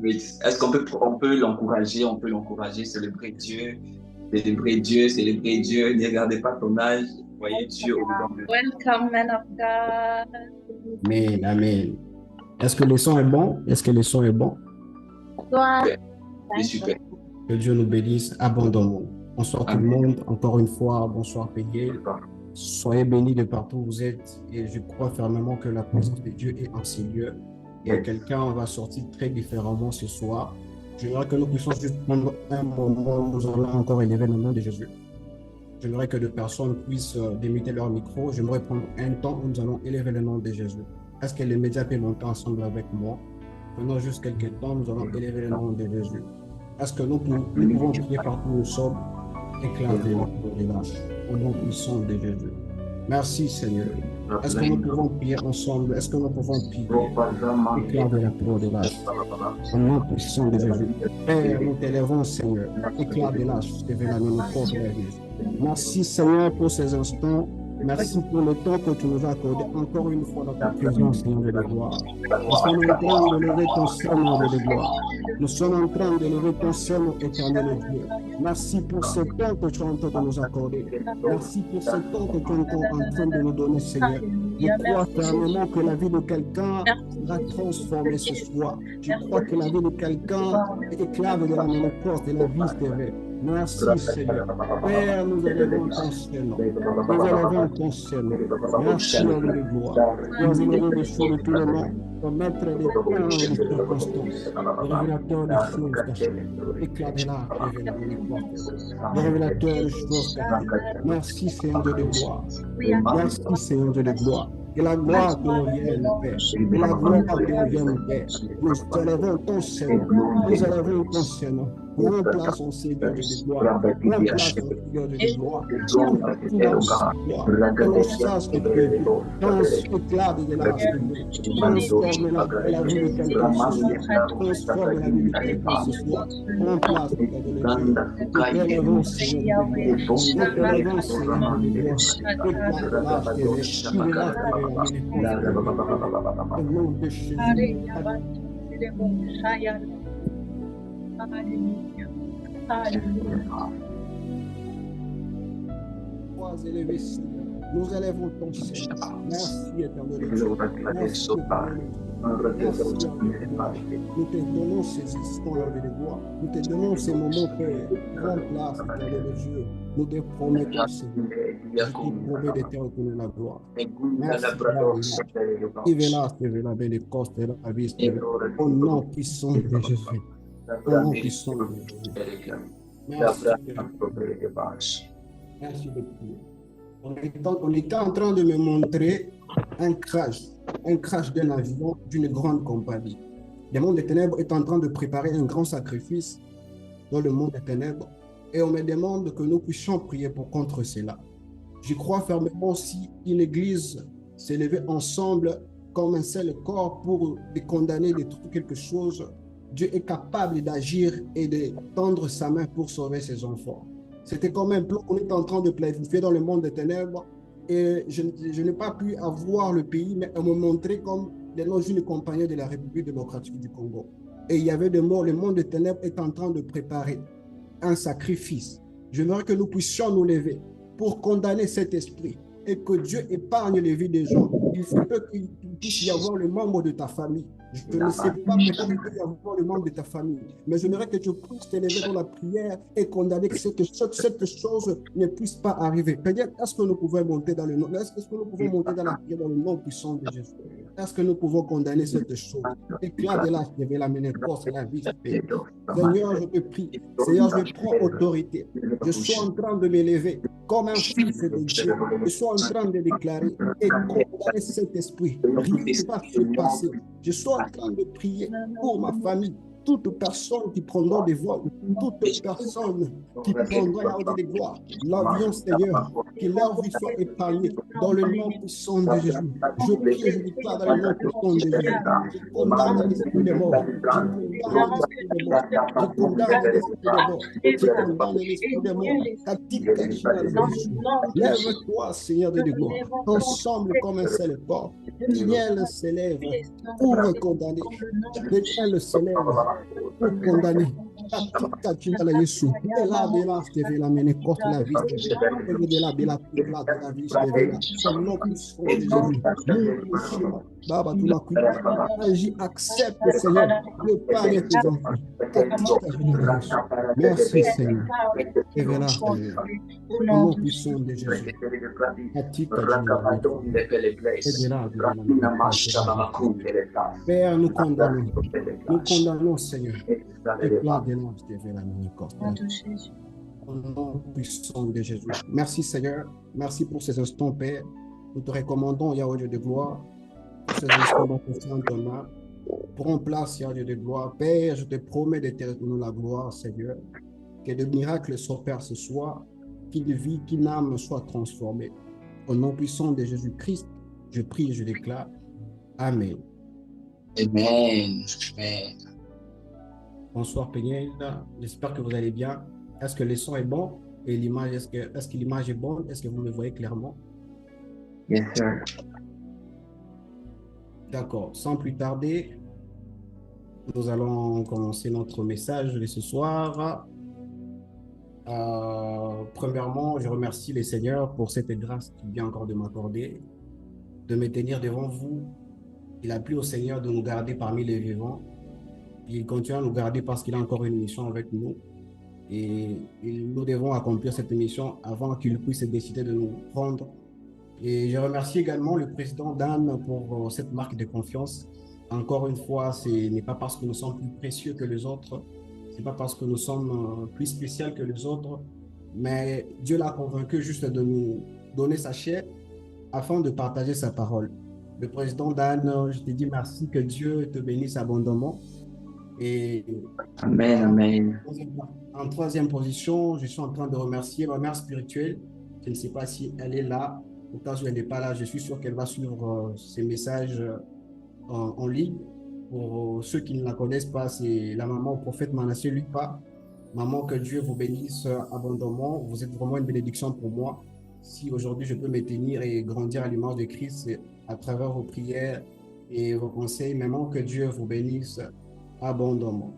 Est-ce qu'on peut l'encourager, célébrer Dieu, ne regardez pas ton âge, voyez Dieu au dedans de Welcome, man of God. Amen, amen. Est-ce que le son est bon? Est-ce que le son est bon? Toi, C'est super. Que Dieu nous bénisse abondamment. Bonsoir tout le Amen. monde. Encore une fois, bonsoir Payé. Soyez bénis de partout où vous êtes. Et je crois fermement que la présence de Dieu est en ces lieux. Et quelqu'un va sortir très différemment ce soir. J'aimerais que nous puissions juste prendre un moment où nous allons encore élever le nom de Jésus. J'aimerais que des personnes puissent démuter leur micro. J'aimerais prendre un temps où nous allons élever le nom de Jésus. Est-ce que les médias peuvent monter ensemble avec moi? Pendant juste quelques temps, nous allons élever le nom de Jésus. Est-ce que nous pouvons prier partout où nous sommes, éclater les lâches au nom puissant de Jésus? Merci Seigneur. Est-ce que nous pouvons prier ensemble? Est-ce que nous pouvons prier? Éclater la peau des lâches au nom puissant de Jésus. Père, nous t'élèvons Seigneur. Éclate des lâches, révèle la mémoire de la vie. Merci Seigneur pour ces instants. Merci pour le temps que tu nous as accordé encore une fois dans ta présence, Seigneur de gloire. Nous sommes en train de lever ton serment de gloire. Nous sommes en train de lever ton serment éternel Dieu. Merci pour ce temps que tu es en train de nous accorder. Merci pour ce temps que tu es encore en train de nous donner, Seigneur. Je crois fermement que la vie de quelqu'un sera transformée ce soir. Je crois que la vie de quelqu'un éclave de la ménopause, de la vie stérile. Merci Seigneur. Père, nous élevons ton Seigneur. Nous élevons ton Seigneur. Merci homme de gloire. Nous élevons les choses de tout le monde. Pour mettre les points des circonstances. Le révélateur des choses cachées. Éclatez-la, le révélateur des choses cachées. Merci Seigneur de gloire. Merci Seigneur de gloire. Que la gloire te revienne, Père. Que la gloire te revienne, Père. Nous élevons ton Seigneur. Nous élevons ton Seigneur. Prends place au Seigneur de gloire. Prends place au Seigneur de gloire. Que l'on sache que tu es Dieu. Dans l'éclat de la transforme la vie de quelqu'un ce soir. Transforme la vie de quelqu'un ce soir. Prends place au Seigneur de Dieu. Nous t'élevons, Seigneur de Dieu. Nous t'élevons, Seigneur de Dieu. Au nom de Jésus. Nous élevons ton Seigneur. Merci éternel. Merci éternel. Nous te donnons ces instants de gloire. Nous te donnons ces moments, Père. Prends place, éternel Dieu. Nous te promettons, Seigneur. Je te promets de te reconnaître la gloire. Merci. Révéla, bénécoste, la vie, au nom puissant de Jésus. Au nom puissant de Jésus. Merci. Merci de prier. On était en train de me montrer un crash d'un avion d'une grande compagnie. Le monde des ténèbres est en train de préparer un grand sacrifice dans le monde des ténèbres et on me demande que nous puissions prier contre cela. Je crois fermement si une église s'élevait ensemble comme un seul corps pour condamner quelque chose, Dieu est capable d'agir et de tendre sa main pour sauver ses enfants. C'était comme un plan qu'on est en train de planifier dans le monde des ténèbres et je n'ai pas pu avoir le pays, mais on me montrait comme dans une compagnie de la République démocratique du Congo. Et il y avait des morts, le monde des ténèbres est en train de préparer un sacrifice. J'aimerais que nous puissions nous lever pour condamner cet esprit et que Dieu épargne les vies des gens. Il faut qu'il puisse y avoir le membre de ta famille. Je ne sais pas peut-être qu'il peut y avoir le membre de ta famille, mais j'aimerais que tu puisses t'élever dans la prière et condamner que cette chose ne puisse pas arriver. Peut-être, est-ce que nous pouvons monter dans le nom, est-ce que nous pouvons monter dans la prière dans le nom puissant de Jésus? Est-ce que nous pouvons condamner cette chose? Éclat de l'âge, je vais l'amener force et la vie. Seigneur, je te prie. Seigneur, je prends autorité. Je suis en train de m'élever comme un fils de Dieu. Je suis en train de déclarer et condamner cet esprit. Rien ne va se passer. Je suis en train de prier pour ma famille. toute personne qui prendra des voix, toute personne qui prendra la haute des gloires, l'avion, Seigneur, que leur vie soit épargnée dans le nom puissant de Jésus. Je prie et je déclare dans le nom puissant de Jésus. Je condamne l'esprit des morts. Je condamne l'esprit des morts. Je condamne l'esprit des morts. Je condamne l'esprit des morts. Katika jina la Jésus. Lève-toi, Seigneur de gloire, ensemble comme un seul corps. Ciel s'élève pour condamner. Le ciel s'élève pour condamner. Katika jina la Yesu. Ela bela stevela mene kote la vie. Ela bela bela bela de la vie stevela. Son nom puissant de Jésus. Nous touchons. Baba, tu l'as coupé. Agis, accepte, Seigneur, le pain de tes enfants. Katika jina la Yesu. Merci, Seigneur. Révéla, Seigneur. Au nom puissant de Jésus. Katika jina la Yesu. Révéla, Père, nous condamnons. Nous condamnons, Seigneur. Éclat de l'ange de la miséricorde. Au nom puissant de Jésus. Merci, Seigneur. Merci pour ces instants, Père. Nous te recommandons, Yahweh de gloire, pour ces instants dans ton sang, ton âme. Prends place, Yahweh de gloire. Père, je te promets de te retourner la gloire, Seigneur. Que de miracles s'opèrent ce soir, qu'une vie, qu'une âme soit transformée. Au nom puissant de Jésus-Christ, je prie et je déclare. Amen. Amen. Amen. Bonsoir, Péniel. J'espère que vous allez bien. Est-ce que le son est bon? Et l'image, est-ce que l'image est bonne? Est-ce que vous me voyez clairement? Yes, sir. D'accord. Sans plus tarder, nous allons commencer notre message de ce soir. Premièrement, je remercie le Seigneur pour cette grâce qu'il vient encore de m'accorder, de me tenir devant vous. Il a plu au Seigneur de nous garder parmi les vivants. Il continue à nous garder parce qu'il a encore une mission avec nous. Et nous devons accomplir cette mission avant qu'il puisse décider de nous prendre. Et je remercie également le président Dan pour cette marque de confiance. Encore une fois, ce n'est pas parce que nous sommes plus précieux que les autres, ce n'est pas parce que nous sommes plus spéciaux que les autres, mais Dieu l'a convaincu juste de nous donner sa chair afin de partager sa parole. Le président Dan, je te dis merci, que Dieu te bénisse abondamment. Et Amen, amen. En troisième position, je suis en train de remercier ma mère spirituelle. Je ne sais pas si elle est là. Au cas où elle n'est pas là, je suis sûr qu'elle va suivre ces messages en ligne. Pour ceux qui ne la connaissent pas, c'est la maman au prophète Manasseh Lupa. Maman, que Dieu vous bénisse abondamment. Vous êtes vraiment une bénédiction pour moi. Si aujourd'hui je peux me tenir et grandir à l'image de Christ, c'est à travers vos prières et vos conseils. Maman, que Dieu vous bénisse abondamment.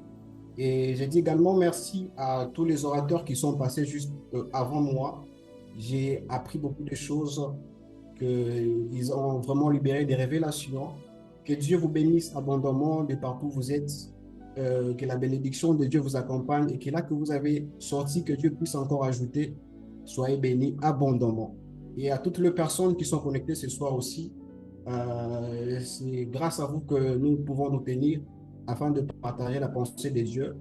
Et je dis également merci à tous les orateurs qui sont passés juste avant moi. J'ai appris beaucoup de choses, qu'ils ont vraiment libéré des révélations. Que Dieu vous bénisse abondamment de partout où vous êtes. Que la bénédiction de Dieu vous accompagne et que là que vous avez sorti, que Dieu puisse encore ajouter. Soyez bénis abondamment. Et à toutes les personnes qui sont connectées ce soir aussi, c'est grâce à vous que nous pouvons nous tenir afin de partager la pensée de Dieu,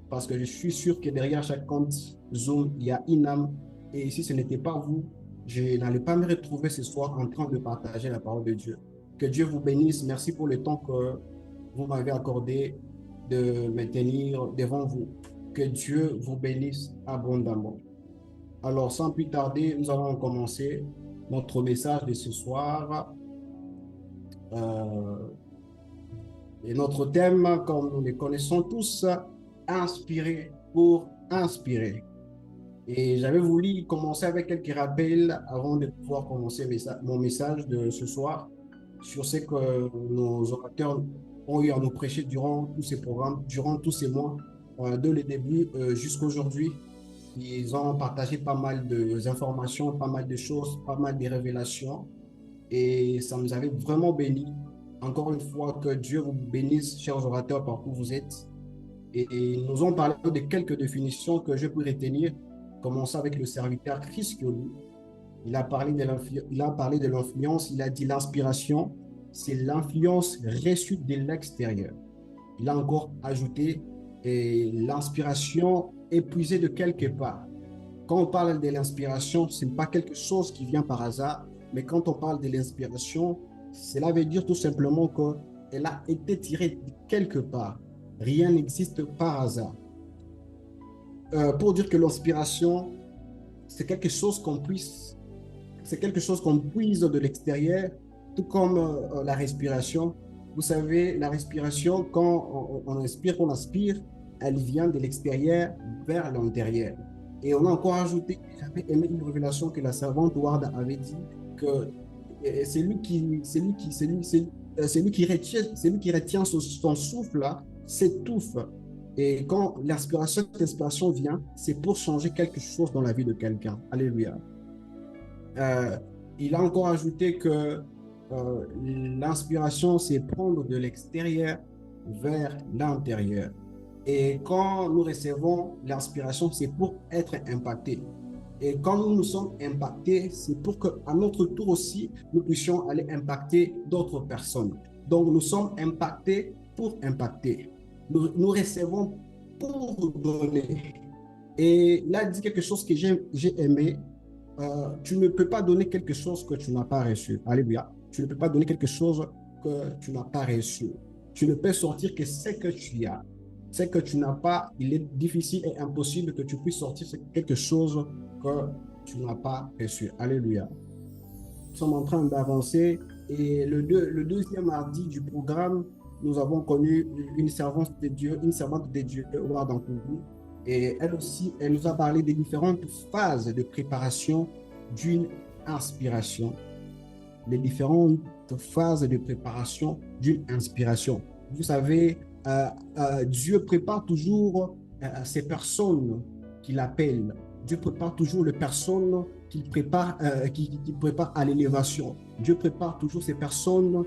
parce que je suis sûr que derrière chaque compte Zoom, il y a une âme, et si ce n'était pas vous, je n'allais pas me retrouver ce soir en train de partager la parole de Dieu. Que Dieu vous bénisse. Merci pour le temps que vous m'avez accordé de me tenir devant vous. Que Dieu vous bénisse abondamment. Alors, sans plus tarder, nous allons commencer notre message de ce soir. Et notre thème, comme nous le connaissons tous, inspirer pour inspirer. Et j'avais voulu commencer avec quelques rappels avant de pouvoir commencer mon message de ce soir sur ce que nos orateurs ont eu à nous prêcher durant tous ces programmes, durant tous ces mois, de le début jusqu'à aujourd'hui. Ils ont partagé pas mal d'informations, pas mal de choses, pas mal de révélations. Et ça nous avait vraiment bénis. Encore une fois, que Dieu vous bénisse, chers orateurs, partout où vous êtes. Et nous ont parlé de quelques définitions que je peux retenir. Commençons avec le serviteur Chris Kiolu. Il a parlé de l'influence, il a dit l'inspiration, c'est l'influence reçue de l'extérieur. Il a encore ajouté l'inspiration épuisée de quelque part. Quand on parle de l'inspiration, ce n'est pas quelque chose qui vient par hasard, mais quand on parle de l'inspiration, cela veut dire tout simplement qu'elle a été tirée de quelque part. Rien n'existe par hasard. Pour dire que l'inspiration, c'est quelque chose c'est quelque chose qu'on puise de l'extérieur, tout comme la respiration. Vous savez, la respiration, quand on inspire, on aspire, elle vient de l'extérieur vers l'intérieur. Et on a encore ajouté, j'avais aimé une révélation que la servante Ward avait dit que c'est lui qui retient son souffle là, s'étouffe. Et quand cette inspiration vient, c'est pour changer quelque chose dans la vie de quelqu'un. Alléluia. Euh, il a encore ajouté que l'inspiration, c'est prendre de l'extérieur vers l'intérieur. Et quand nous recevons l'inspiration, c'est pour être impacté. Et quand nous nous sommes impactés, c'est pour qu'à notre tour aussi, nous puissions aller impacter d'autres personnes. Donc, nous sommes impactés pour impacter. Nous recevons pour donner. Et là, il dit quelque chose que j'ai aimé. Tu ne peux pas donner quelque chose que tu n'as pas reçu. Alléluia. Tu ne peux pas donner quelque chose que tu n'as pas reçu. Tu ne peux sortir que ce que tu as. Ce que tu n'as pas, il est difficile et impossible que tu puisses sortir quelque chose que tu n'as pas reçu. Alléluia. Nous sommes en train d'avancer et le deuxième mardi du programme, nous avons connu une servante de Dieu, et elle aussi, elle nous a parlé des différentes phases de préparation d'une inspiration. Les différentes phases de préparation d'une inspiration. Vous savez, Dieu prépare toujours ces personnes qu'il appelle. Dieu prépare toujours les personnes qu'il prépare, qui prépare à l'élévation. Dieu prépare toujours ces personnes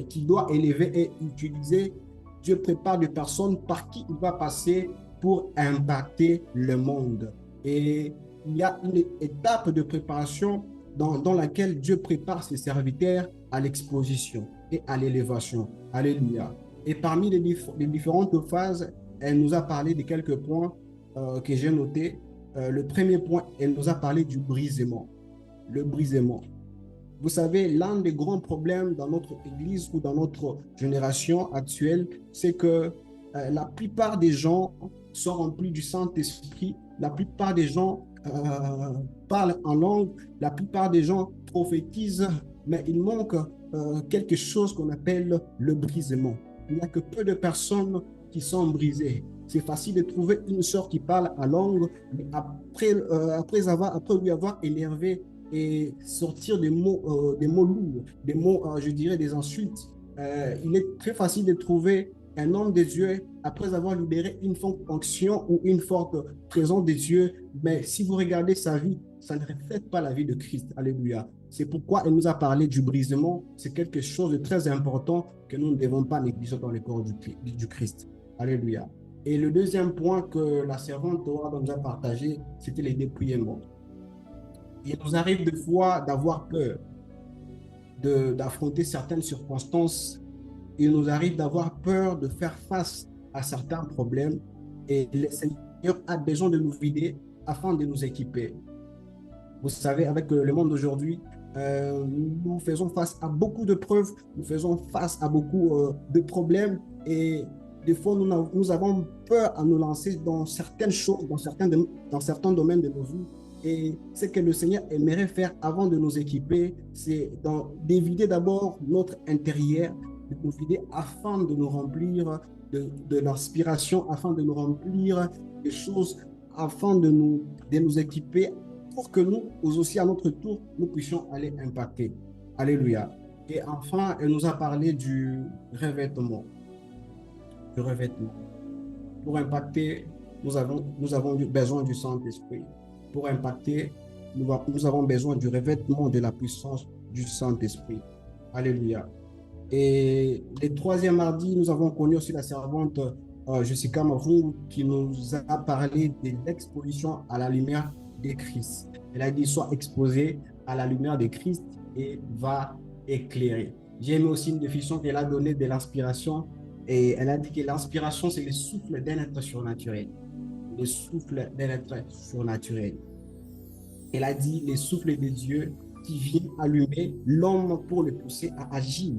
qu'il doit élever et utiliser. Dieu prépare des personnes par qui il va passer pour impacter le monde. Et il y a une étape de préparation dans laquelle Dieu prépare ses serviteurs à l'exposition et à l'élévation. Alléluia. Et parmi les différentes phases, elle nous a parlé de quelques points que j'ai notés. Le premier point, elle nous a parlé du brisement. Le brisement. Vous savez, l'un des grands problèmes dans notre Église ou dans notre génération actuelle, c'est que la plupart des gens sont remplis du Saint-Esprit. La plupart des gens parlent en langue. La plupart des gens prophétisent, mais il manque quelque chose qu'on appelle le brisement. Il n'y a que peu de personnes qui sont brisées. C'est facile de trouver une sœur qui parle en langue, mais après lui avoir énervé et sortir des mots lourds, des mots, je dirais, des insultes, il est très facile de trouver un homme de Dieu après avoir libéré une forte onction ou une forte présence de Dieu. Mais si vous regardez sa vie, ça ne reflète pas la vie de Christ. Alléluia. C'est pourquoi elle nous a parlé du brisement. C'est quelque chose de très important que nous ne devons pas négliger dans le corps du Christ. Alléluia. Et le deuxième point que la servante nous a partagé, c'était les dépouillements. Il nous arrive des fois d'avoir peur d'affronter certaines circonstances. Il nous arrive d'avoir peur de faire face à certains problèmes et le Seigneur a besoin de nous vider afin de nous équiper. Vous savez, avec le monde d'aujourd'hui, nous faisons face à beaucoup de preuves, nous faisons face à beaucoup de problèmes et des fois, nous avons peur à nous lancer dans certaines choses, dans certains domaines de nos vies. Et ce que le Seigneur aimerait faire avant de nous équiper, c'est d'évider d'abord notre intérieur, de nous vider afin de nous remplir de l'inspiration, afin de nous remplir des choses, afin de nous équiper pour que nous aussi, à notre tour, nous puissions aller impacter. Alléluia. Et enfin, elle nous a parlé du revêtement. Du revêtement. Pour impacter, nous avons besoin du Saint-Esprit. Pour impacter, nous avons besoin du revêtement de la puissance du Saint-Esprit. Alléluia. Et le troisième mardi, nous avons connu aussi la servante Jessica Mavou qui nous a parlé de l'exposition à la lumière de Christ. Elle a dit, sois exposé à la lumière de Christ et va éclairer. J'ai aimé aussi une définition qu'elle a donnée de l'inspiration. Et elle a dit que l'inspiration, c'est le souffle d'un être surnaturel. Le souffle d'un être surnaturel. Elle a dit le souffle de Dieu qui vient allumer l'homme pour le pousser à agir,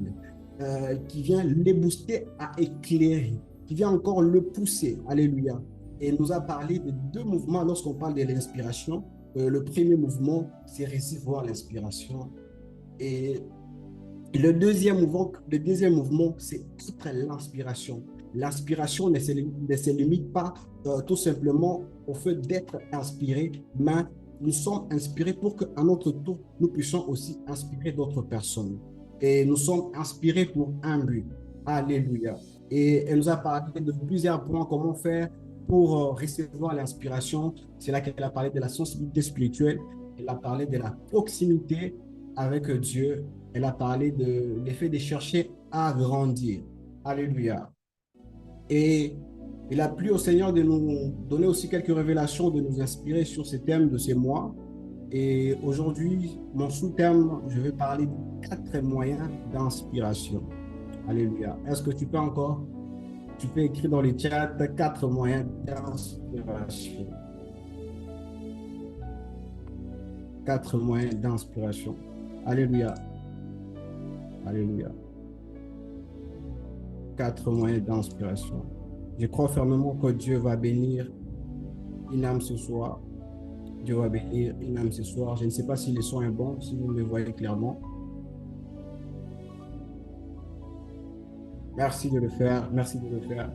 qui vient le booster à éclairer, qui vient encore le pousser. Alléluia. Et il nous a parlé de deux mouvements lorsqu'on parle de l'inspiration. Le premier mouvement, c'est recevoir l'inspiration. Et le deuxième mouvement, c'est être l'inspiration. L'inspiration ne se limite pas tout simplement au fait d'être inspiré, mais nous sommes inspirés pour qu'à notre tour, nous puissions aussi inspirer d'autres personnes. Et nous sommes inspirés pour un but. Alléluia. Et elle nous a parlé de plusieurs points, comment faire pour recevoir l'inspiration. C'est là qu'elle a parlé de la sensibilité spirituelle, elle a parlé de la proximité avec Dieu, elle a parlé de l'effet de chercher à grandir. Alléluia. Et il a plu au Seigneur de nous donner aussi quelques révélations, de nous inspirer sur ces thèmes de ces mois. Et aujourd'hui, mon sous-thème, je vais parler de 4 moyens d'inspiration. Alléluia. Est-ce que tu peux écrire dans les chats 4 moyens d'inspiration. 4 moyens d'inspiration. Alléluia. Alléluia. 4 moyens d'inspiration. Je crois fermement que Dieu va bénir une âme ce soir. Dieu va bénir une âme ce soir. Je ne sais pas si le son est bon, si vous me voyez clairement. Merci de le faire. Merci de le faire.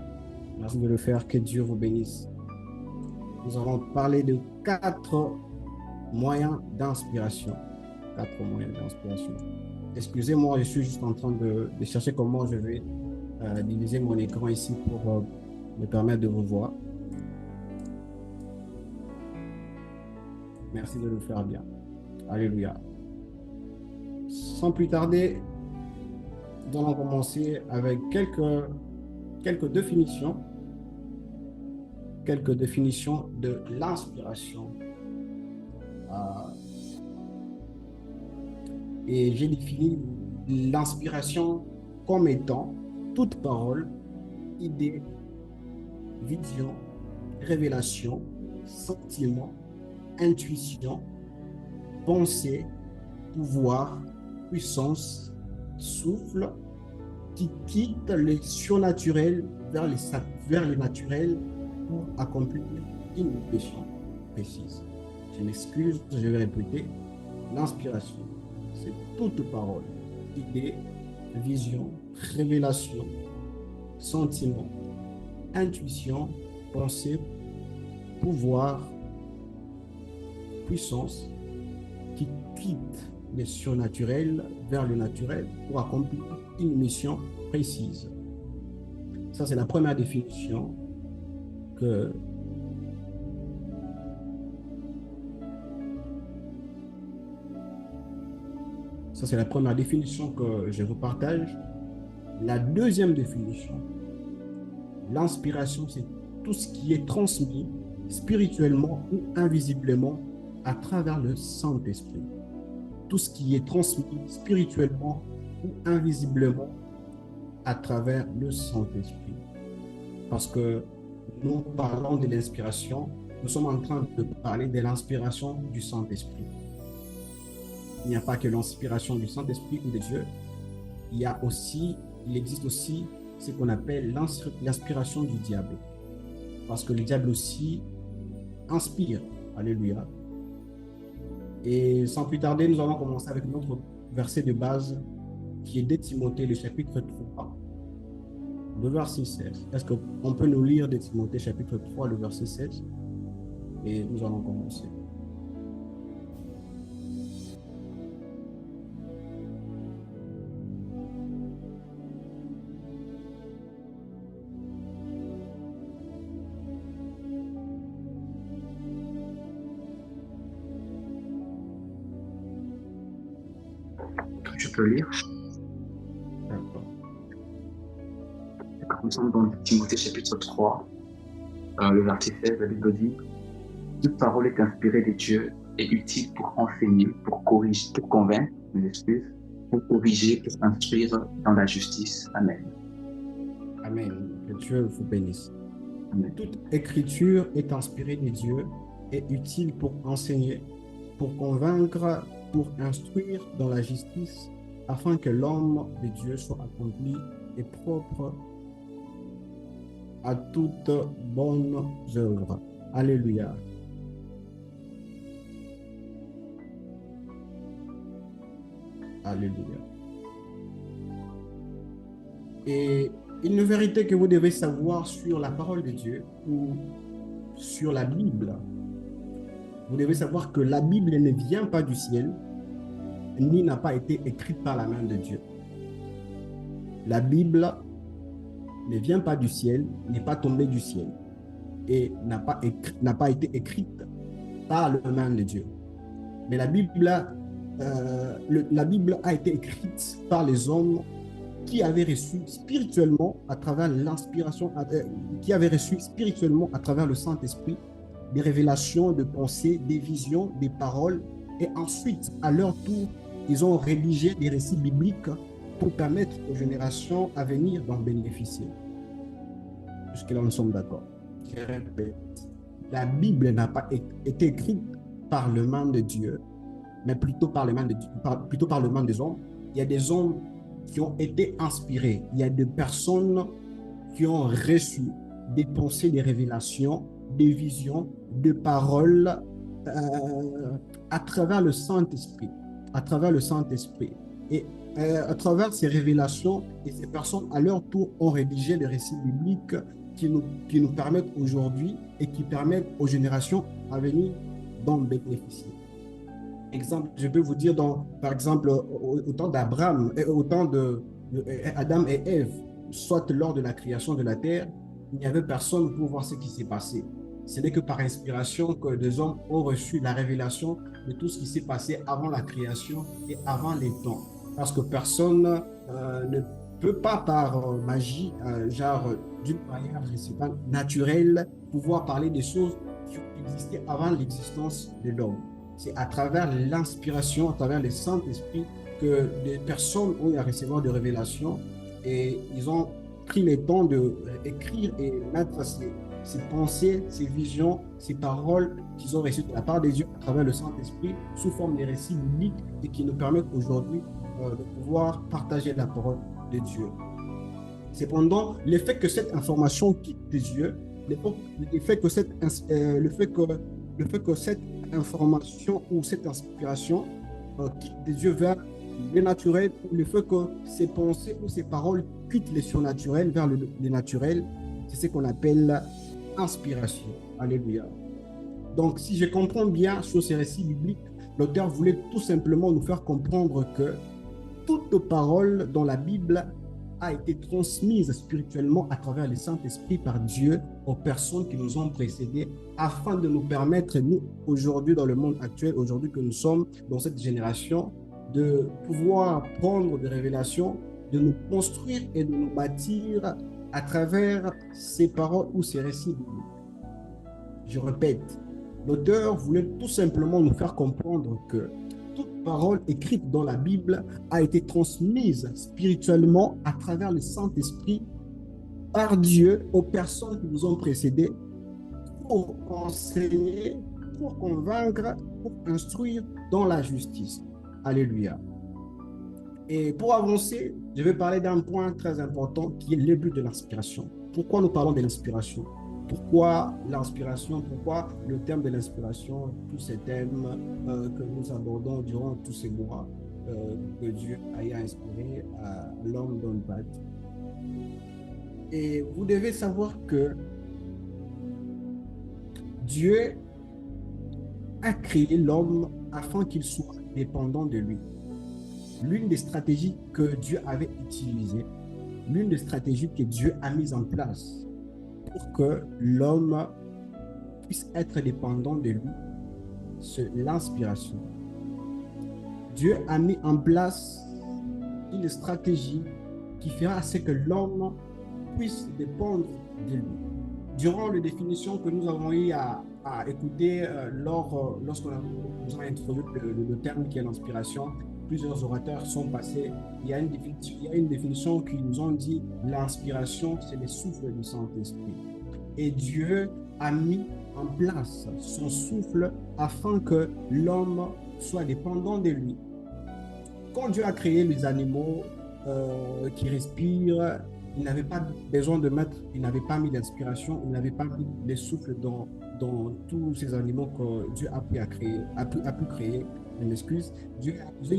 Merci de le faire. Que Dieu vous bénisse. Nous allons parler de 4 moyens d'inspiration. 4 moyens d'inspiration. Excusez-moi, je suis juste en train de chercher comment je vais diviser mon écran ici pour me permettre de vous voir. Merci de le faire bien. Alléluia. Sans plus tarder, nous allons commencer avec quelques définitions de l'inspiration. Et j'ai défini l'inspiration comme étant toute parole, idée, vision, révélation, sentiment, intuition, pensée, pouvoir, puissance, souffle, qui quitte le surnaturel vers le naturel pour accomplir une mission précise. Je m'excuse, je vais répéter. L'inspiration, c'est toute parole, idée, vision, révélation, sentiment, intuition, pensée, pouvoir, puissance, qui quitte le surnaturel vers le naturel pour accomplir une mission précise. Ça, c'est la première définition que je vous partage. La deuxième définition, l'inspiration, c'est tout ce qui est transmis spirituellement ou invisiblement à travers le Saint-Esprit. Tout ce qui est transmis spirituellement ou invisiblement à travers le Saint-Esprit. Parce que nous parlons de l'inspiration, nous sommes en train de parler de l'inspiration du Saint-Esprit. Il n'y a pas que l'inspiration du Saint-Esprit ou de Dieu. Il existe aussi ce qu'on appelle l'inspiration du diable. Parce que le diable aussi inspire. Alléluia. Et sans plus tarder, nous allons commencer avec notre verset de base qui est de Timothée, le chapitre 3, le verset 16. Est-ce qu'on peut nous lire de Timothée, chapitre 3, le verset 16? Et nous allons commencer. Je peux lire. D'accord. Nous sommes dans Timothée chapitre 3, le verset 16, la Bible dit: toute parole est inspirée de Dieu et utile pour enseigner, pour corriger, pour convaincre, pour corriger, pour instruire dans la justice. Amen. Amen. Que Dieu vous bénisse. Amen. Toute écriture est inspirée de Dieu et utile pour enseigner, pour convaincre, pour instruire dans la justice, afin que l'homme de Dieu soit accompli et propre à toute bonne œuvre. Alléluia. Alléluia. Et une vérité que vous devez savoir sur la parole de Dieu ou sur la Bible, vous devez savoir que la Bible ne vient pas du ciel, ni n'a pas été écrite par la main de Dieu. La Bible ne vient pas du ciel, n'est pas tombée du ciel et n'a pas été écrite par la main de Dieu. Mais la Bible a été écrite par les hommes qui avaient reçu spirituellement à travers l'inspiration, qui avaient reçu spirituellement à travers le Saint-Esprit des révélations, de pensées, des visions, des paroles. Et ensuite, à leur tour, ils ont rédigé des récits bibliques pour permettre aux générations à venir d'en bénéficier. Jusque-là, nous sommes d'accord. Je répète, la Bible n'a pas été écrite par le main de Dieu, mais plutôt par le main des hommes. Il y a des hommes qui ont été inspirés. Il y a des personnes qui ont reçu des pensées, des révélations, des visions, des paroles à travers le Saint-Esprit. À travers le Saint-Esprit. Et à travers ces révélations, et ces personnes, à leur tour, ont rédigé des récits bibliques qui nous permettent aujourd'hui et qui permettent aux générations à venir d'en bénéficier. Exemple, je peux vous dire, par exemple, au temps d'Abraham, au temps d'Adam et Ève, soit lors de la création de la terre, il n'y avait personne pour voir ce qui s'est passé. Ce n'est que par inspiration que des hommes ont reçu la révélation de tout ce qui s'est passé avant la création et avant les temps. Parce que personne ne peut pas par magie, d'une manière, je ne sais pas, naturelle, pouvoir parler des choses qui ont existé avant l'existence de l'homme. C'est à travers l'inspiration, à travers le Saint-Esprit que des personnes ont eu à recevoir des révélations et ils ont pris le temps d'écrire et mettre ces pensées, ces visions, ces paroles qu'ils ont reçues de la part de Dieu à travers le Saint-Esprit sous forme de récits bibliques et qui nous permettent aujourd'hui de pouvoir partager la parole de Dieu. Cependant, le fait que cette information quitte tes yeux, le fait que cette information ou cette inspiration quitte des yeux vers le naturel, ou le fait que ces pensées ou ces paroles quittent les surnaturels vers le naturel, c'est ce qu'on appelle inspiration. Alléluia. Donc, si je comprends bien sur ces récits bibliques, l'auteur voulait tout simplement nous faire comprendre que toute parole dans la Bible a été transmise spirituellement à travers le Saint-Esprit par Dieu aux personnes qui nous ont précédés afin de nous permettre, nous, aujourd'hui, dans le monde actuel, aujourd'hui que nous sommes dans cette génération, de pouvoir prendre des révélations, de nous construire et de nous bâtir à travers ces paroles ou ces récits bibliques. Je répète, l'auteur voulait tout simplement nous faire comprendre que toute parole écrite dans la Bible a été transmise spirituellement à travers le Saint-Esprit par Dieu aux personnes qui nous ont précédés pour enseigner, pour convaincre, pour instruire dans la justice. Alléluia. Et pour avancer, je vais parler d'un point très important qui est le but de l'inspiration. Pourquoi nous parlons de l'inspiration? Pourquoi l'inspiration? Pourquoi le thème de l'inspiration? Tous ces thèmes que nous abordons durant tous ces mois que Dieu a inspiré à l'homme dans le bâti. Et vous devez savoir que Dieu a créé l'homme afin qu'il soit dépendant de lui. L'une des stratégies que Dieu avait utilisées, l'une des stratégies que Dieu a mises en place pour que l'homme puisse être dépendant de lui, c'est l'inspiration. Dieu a mis en place une stratégie qui fera ce que l'homme puisse dépendre de lui. Durant les définitions que nous avons eu à écouter lorsqu'on a introduit le terme qui est l'inspiration, plusieurs orateurs sont passés. Il y a une définition qui nous ont dit l'inspiration, c'est le souffle du Saint-Esprit. Et Dieu a mis en place son souffle afin que l'homme soit dépendant de lui. Quand Dieu a créé les animaux qui respirent, il n'avait pas besoin de mettre, il n'avait pas mis l'inspiration, il n'avait pas mis les souffles dans tous ces animaux que Dieu a pu créer, a pu créer, je m'excuse. Dieu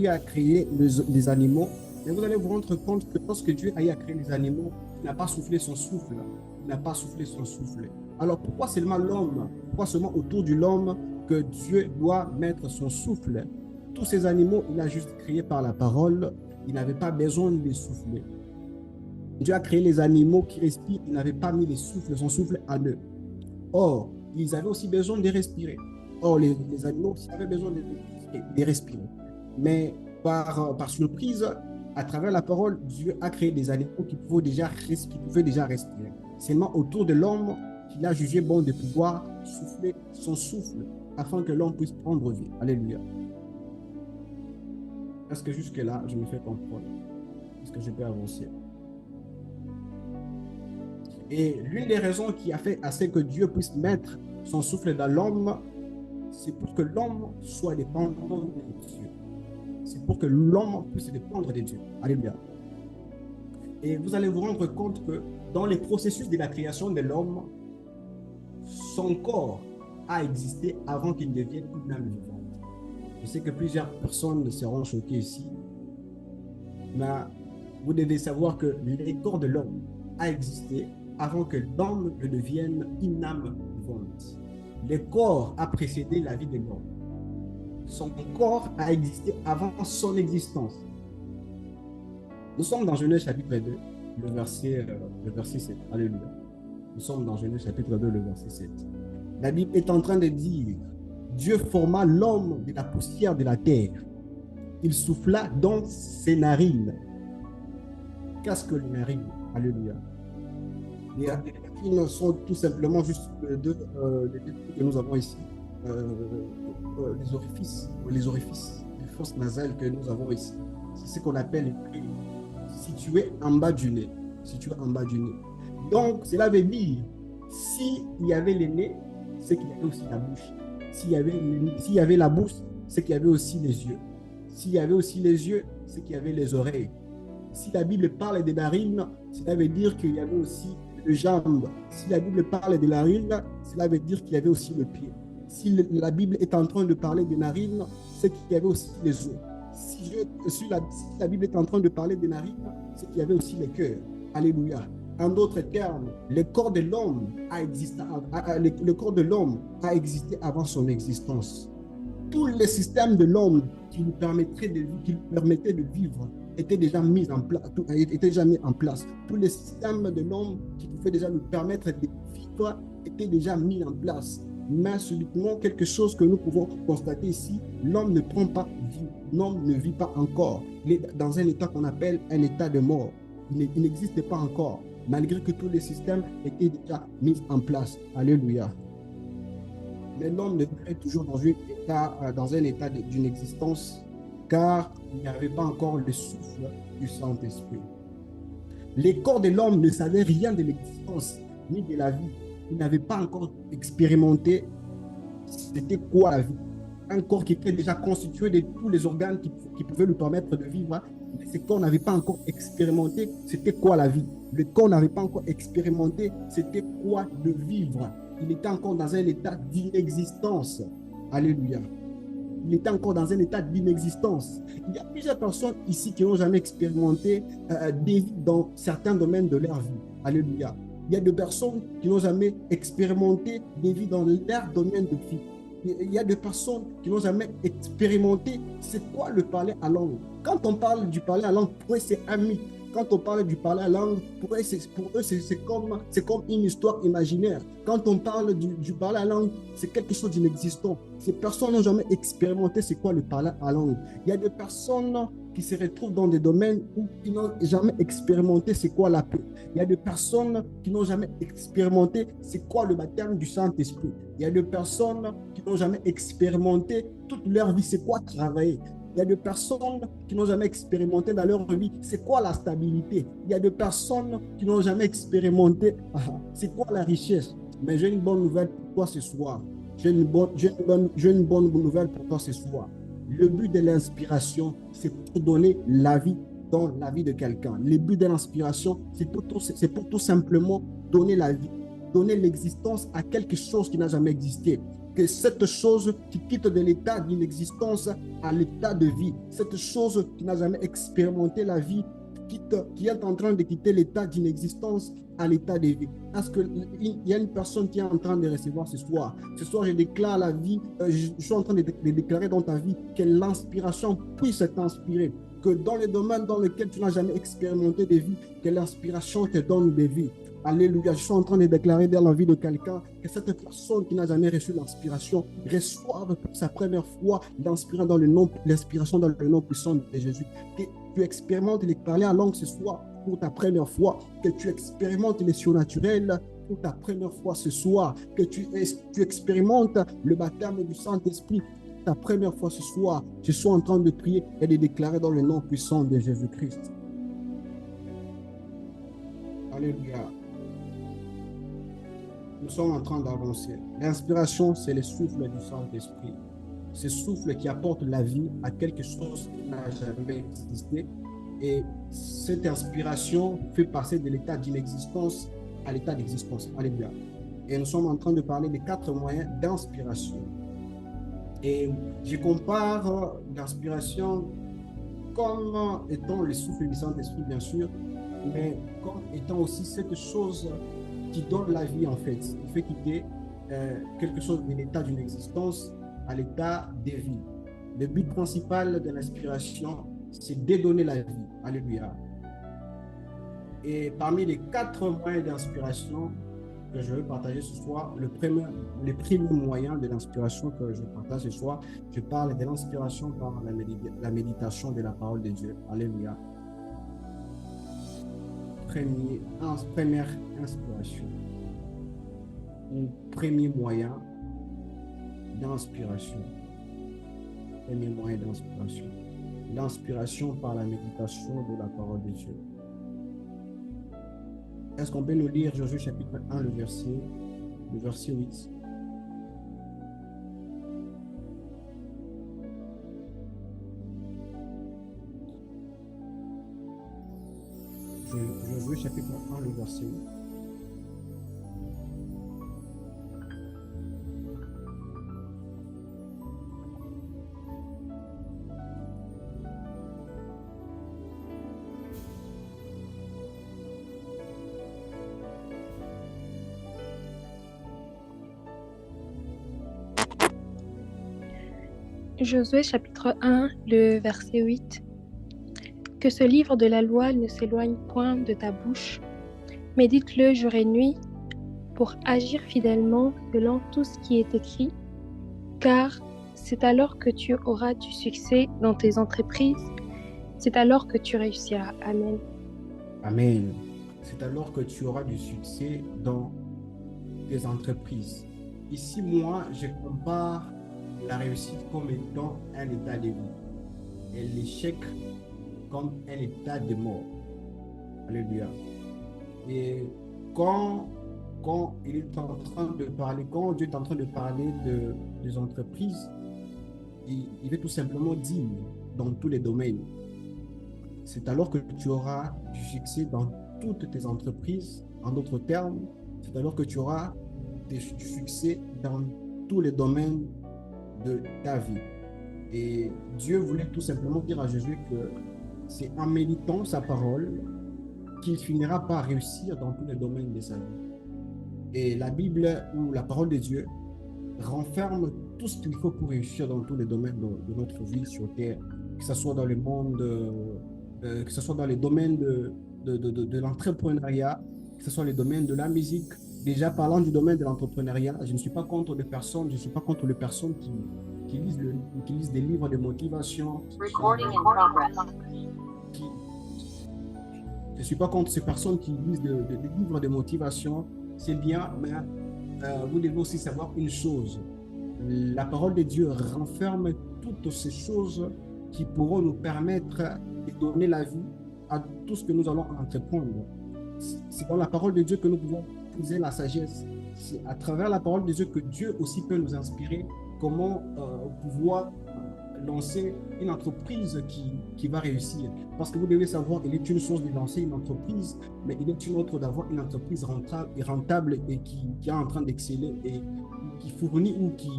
a créé les animaux, et vous allez vous rendre compte que lorsque Dieu a créé les animaux, il n'a pas soufflé son souffle, il n'a pas soufflé son souffle. Alors pourquoi seulement l'homme, pourquoi seulement autour de l'homme que Dieu doit mettre son souffle? Tous ces animaux, il a juste créé par la parole, il n'avait pas besoin de les souffler. Dieu a créé les animaux qui respirent, il n'avait pas mis son souffle à eux. Or, ils avaient aussi besoin de respirer. Or, les animaux aussi avaient besoin de respirer. Mais par surprise, à travers la parole, Dieu a créé des animaux qui pouvaient déjà respirer. Seulement autour de l'homme qu'il a jugé bon de pouvoir souffler son souffle afin que l'homme puisse prendre vie. Alléluia. Est-ce que jusque-là, je me fais comprendre? Est-ce que je peux avancer? Et l'une des raisons qui a fait à ce que Dieu puisse mettre son souffle dans l'homme, c'est pour que l'homme soit dépendant de Dieu. C'est pour que l'homme puisse dépendre de Dieu. Alléluia. Et vous allez vous rendre compte que dans les processus de la création de l'homme, son corps a existé avant qu'il devienne une âme vivante. Je sais que plusieurs personnes seront choquées ici, mais vous devez savoir que le corps de l'homme a existé avant que l'homme ne devienne une âme vivante. Le corps a précédé la vie de l'homme. Son corps a existé avant son existence. Nous sommes dans Genèse chapitre 2, le verset 7. Alléluia. Nous sommes dans Genèse chapitre 2, le verset 7. La Bible est en train de dire, Dieu forma l'homme de la poussière de la terre. Il souffla dans ses narines. Qu'est-ce que les narines? Alléluia. Les narines sont tout simplement juste les deux que nous avons ici. Les orifices, les fosses nasales que nous avons ici. C'est ce qu'on appelle situé en bas du nez. Donc, cela veut dire, s'il y avait le nez, c'est qu'il y avait aussi la bouche. S'il y avait la bouche, c'est qu'il y avait aussi les yeux. S'il y avait aussi les yeux, c'est qu'il y avait les oreilles. Si la Bible parle des narines, cela veut dire qu'il y avait aussi les jambes. Si la Bible parle des narines, cela veut dire qu'il y avait aussi le pied. Si la Bible est en train de parler des narines, c'est qu'il y avait aussi les os. Si la Bible est en train de parler des narines, c'est qu'il y avait aussi les cœurs. Alléluia. En d'autres termes, le corps de l'homme a existé avant son existence. Tous les systèmes de l'homme qui lui permettaient de vivre étaient déjà mis en place. Tous les systèmes de l'homme qui pouvaient déjà lui permettre de vivre étaient déjà mis en place. Mais subitement, quelque chose que nous pouvons constater ici, l'homme ne prend pas vie, l'homme ne vit pas encore. Il est dans un état qu'on appelle un état de mort. Il n'existe pas encore, malgré que tous les systèmes étaient déjà mis en place. Alléluia. Mais l'homme est toujours dans un état d'une existence, car il n'y avait pas encore le souffle du Saint-Esprit. Les corps de l'homme ne savaient rien de l'existence, ni de la vie. Il n'avait pas encore expérimenté c'était quoi la vie. Un corps qui était déjà constitué de tous les organes qui pouvaient lui permettre de vivre. Mais ce corps n'avait pas encore expérimenté c'était quoi la vie. Le corps n'avait pas encore expérimenté c'était quoi de vivre. Il était encore dans un état d'inexistence. Alléluia. Il était encore dans un état d'inexistence. Il y a plusieurs personnes ici qui n'ont jamais expérimenté des vies dans certains domaines de leur vie. Alléluia. Il y a des personnes qui n'ont jamais expérimenté des vies dans leur domaine de vie. Il y a des personnes qui n'ont jamais expérimenté c'est quoi le parler à langue. Quand on parle du parler à langue, pour eux, c'est un mythe. Quand on parle du parler à langue, pour eux, c'est comme une histoire imaginaire. Quand on parle du parler à langue, c'est quelque chose d'inexistant. Ces personnes n'ont jamais expérimenté c'est quoi le parler à langue. Il y a des personnes qui se retrouvent dans des domaines où ils n'ont jamais expérimenté c'est quoi la paix. Il y a des personnes qui n'ont jamais expérimenté c'est quoi le baptême du Saint-Esprit. Il y a des personnes qui n'ont jamais expérimenté toute leur vie c'est quoi travailler. Il y a des personnes qui n'ont jamais expérimenté dans leur vie c'est quoi la stabilité. Il y a des personnes qui n'ont jamais expérimenté c'est quoi la richesse. Mais j'ai une bonne nouvelle pour toi ce soir. J'ai une bonne nouvelle pour toi ce soir. Le but de l'inspiration, c'est pour donner la vie dans la vie de quelqu'un. Le but de l'inspiration, c'est pour tout simplement donner la vie, donner l'existence à quelque chose qui n'a jamais existé. Que cette chose qui quitte de l'état d'inexistence à l'état de vie, cette chose qui n'a jamais expérimenté la vie, qui est en train de quitter l'état d'inexistence à l'état de vie. Est-ce qu'il y a une personne qui est en train de recevoir ce soir? Ce soir, je déclare la vie, je suis en train de déclarer dans ta vie que l'inspiration puisse t'inspirer, que dans les domaines dans lesquels tu n'as jamais expérimenté de vie, que l'inspiration te donne des vies. Alléluia, je suis en train de déclarer dans la vie de quelqu'un que cette personne qui n'a jamais reçu l'inspiration reçoive pour sa première fois l'inspiration dans le nom puissant de Jésus. Que tu expérimentes les parler en langue ce soir pour ta première fois, que tu expérimentes les surnaturels pour ta première fois ce soir, que tu expérimentes le baptême du Saint-Esprit pour ta première fois ce soir. Je suis en train de prier et de déclarer dans le nom puissant de Jésus-Christ. Alléluia. Nous sommes en train d'avancer. L'inspiration, c'est le souffle du Saint-Esprit. Ce souffle qui apporte la vie à quelque chose qui n'a jamais existé. Et cette inspiration fait passer de l'état d'inexistence à l'état d'existence. Alléluia. Et nous sommes en train de parler des 4 moyens d'inspiration. Et je compare l'inspiration comme étant le souffle du Saint-Esprit, bien sûr, mais comme étant aussi cette chose qui donne la vie, en fait, qui fait quitter quelque chose de l'état d'une existence à l'état de vie. Le but principal de l'inspiration, c'est de donner la vie. Alléluia. Et parmi les 4 moyens d'inspiration que je veux partager ce soir, le premier moyen de l'inspiration que je partage ce soir, je parle de l'inspiration par la méditation de la parole de Dieu. Alléluia. Première inspiration. Premier moyen d'inspiration. Premier moyen d'inspiration. L'inspiration par la méditation de la parole de Dieu. Est-ce qu'on peut nous lire Josué chapitre 1, le verset 8? Josué chapitre 1, le verset 8. Josué chapitre 1, le verset 8. Que ce livre de la loi ne s'éloigne point de ta bouche. Médite-le jour et nuit pour agir fidèlement selon tout ce qui est écrit, car c'est alors que tu auras du succès dans tes entreprises. C'est alors que tu réussiras. Amen. Amen. C'est alors que tu auras du succès dans tes entreprises. Ici, moi, je compare la réussite comme étant un état de vie et l'échec comme un état de mort. Alléluia. Et quand il est en train de parler, quand Dieu est en train de parler des entreprises, il veut tout simplement dire dans tous les domaines. C'est alors que tu auras du succès dans toutes tes entreprises. En d'autres termes, c'est alors que tu auras du succès dans tous les domaines de ta vie. Et Dieu voulait tout simplement dire à Jésus que c'est en méditant sa parole qu'il finira par réussir dans tous les domaines de sa vie. Et la Bible ou la parole de Dieu renferme tout ce qu'il faut pour réussir dans tous les domaines de notre vie sur terre, que ce soit dans le monde, que ce soit dans les domaines de l'entrepreneuriat, que ce soit les domaines de la musique. Déjà parlant du domaine de l'entrepreneuriat, je ne suis pas contre les personnes, qui lisent des livres de motivation. Je ne suis pas contre ces personnes qui lisent des livres de motivation. C'est bien, mais vous devez aussi savoir une chose. La parole de Dieu renferme toutes ces choses qui pourront nous permettre de donner la vie à tout ce que nous allons entreprendre. C'est dans la parole de Dieu que nous pouvons puiser la sagesse. C'est à travers la parole de Dieu que Dieu aussi peut nous inspirer comment pouvoir lancer une entreprise qui va réussir. Parce que vous devez savoir, il est une chose de lancer une entreprise, mais il est une autre d'avoir une entreprise rentable et qui est en train d'exceller et qui fournit ou qui,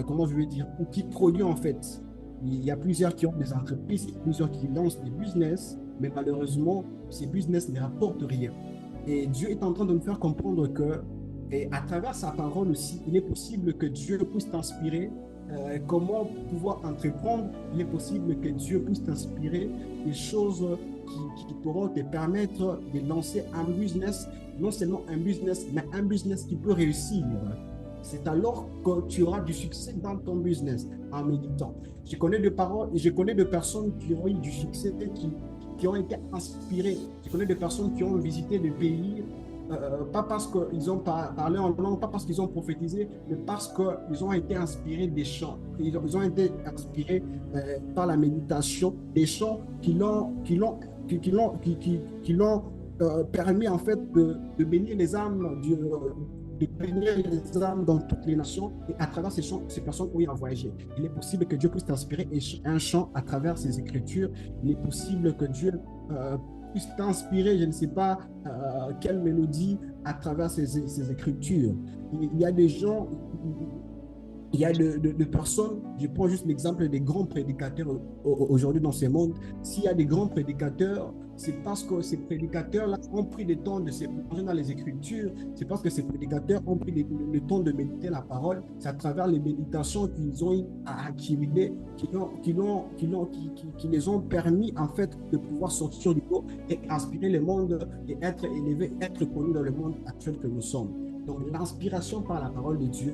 comment je vais dire, ou qui produit en fait. Il y a plusieurs qui ont des entreprises, plusieurs qui lancent des business, mais malheureusement, ces business ne rapportent rien. Et Dieu est en train de nous faire comprendre que, et à travers sa parole aussi, il est possible que Dieu puisse t'inspirer comment pouvoir entreprendre. Il est possible que Dieu puisse t'inspirer des choses qui pourront te permettre de lancer un business, non seulement un business, mais un business qui peut réussir. C'est alors que tu auras du succès dans ton business en méditant. Je connais des personnes qui ont eu du succès, qui ont été inspirées. Je connais des personnes qui ont visité des pays, pas parce qu'ils ont parlé en langue, pas parce qu'ils ont prophétisé, mais parce qu'ils ont été inspirés des chants. Ils ont été inspirés par la méditation, des chants qui l'ont permis en fait de bénir les âmes de bénir les âmes dans toutes les nations, et à travers ces chants, ces personnes où il a voyagé. Il est possible que Dieu puisse t'inspirer un chant à travers ces écritures. Il est possible que Dieu puisse t'inspirer, je ne sais pas quelle mélodie à travers ces écritures. Il y a des gens, il y a de personnes, je prends juste l'exemple des grands prédicateurs aujourd'hui dans ce monde. S'il y a des grands prédicateurs, c'est parce que ces prédicateurs-là ont pris le temps de se plonger dans les Écritures, c'est parce que ces prédicateurs ont pris le temps de méditer la parole. C'est à travers les méditations qu'ils ont accumulées, qui les ont permis en fait de pouvoir sortir du lot et inspirer le monde et être élevés, être connus dans le monde actuel que nous sommes. Donc l'inspiration par la parole de Dieu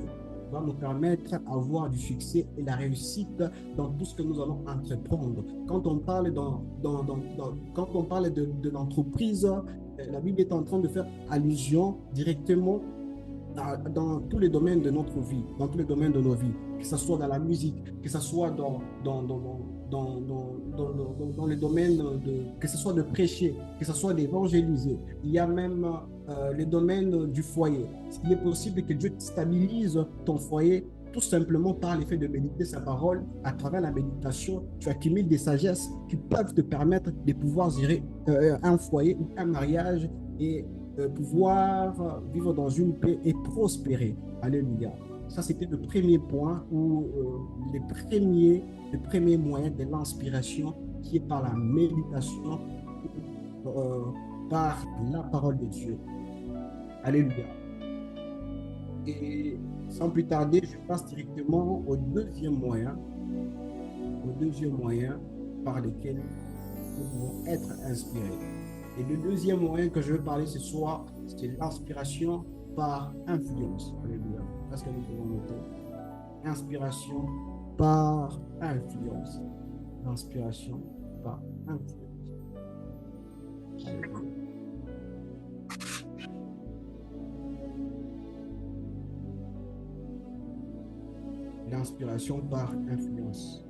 va nous permettre d'avoir du succès et la réussite dans tout ce que nous allons entreprendre. Quand on parle, quand on parle de l'entreprise, la Bible est en train de faire allusion directement dans tous les domaines de notre vie, dans tous les domaines de nos vies, que ce soit dans la musique, que ce soit dans les domaines que ce soit de prêcher, que ce soit d'évangéliser. Il y a même les domaines du foyer. Il est possible que Dieu stabilise ton foyer tout simplement par l'effet de méditer sa parole. À travers la méditation, tu accumules des sagesses qui peuvent te permettre de pouvoir gérer un foyer ou un mariage et pouvoir vivre dans une paix et prospérer. Alléluia. Ça, c'était le premier point ou le premier moyen de l'inspiration qui est par la méditation, par la parole de Dieu. Alléluia. Et sans plus tarder, je passe directement au deuxième moyen par lequel nous pouvons être inspirés. Et le deuxième moyen que je veux parler ce soir, c'est l'inspiration par influence. Alléluia. Est-ce que nous pouvons noter? Inspiration par influence. L'inspiration par influence. Alléluia. L'inspiration par influence.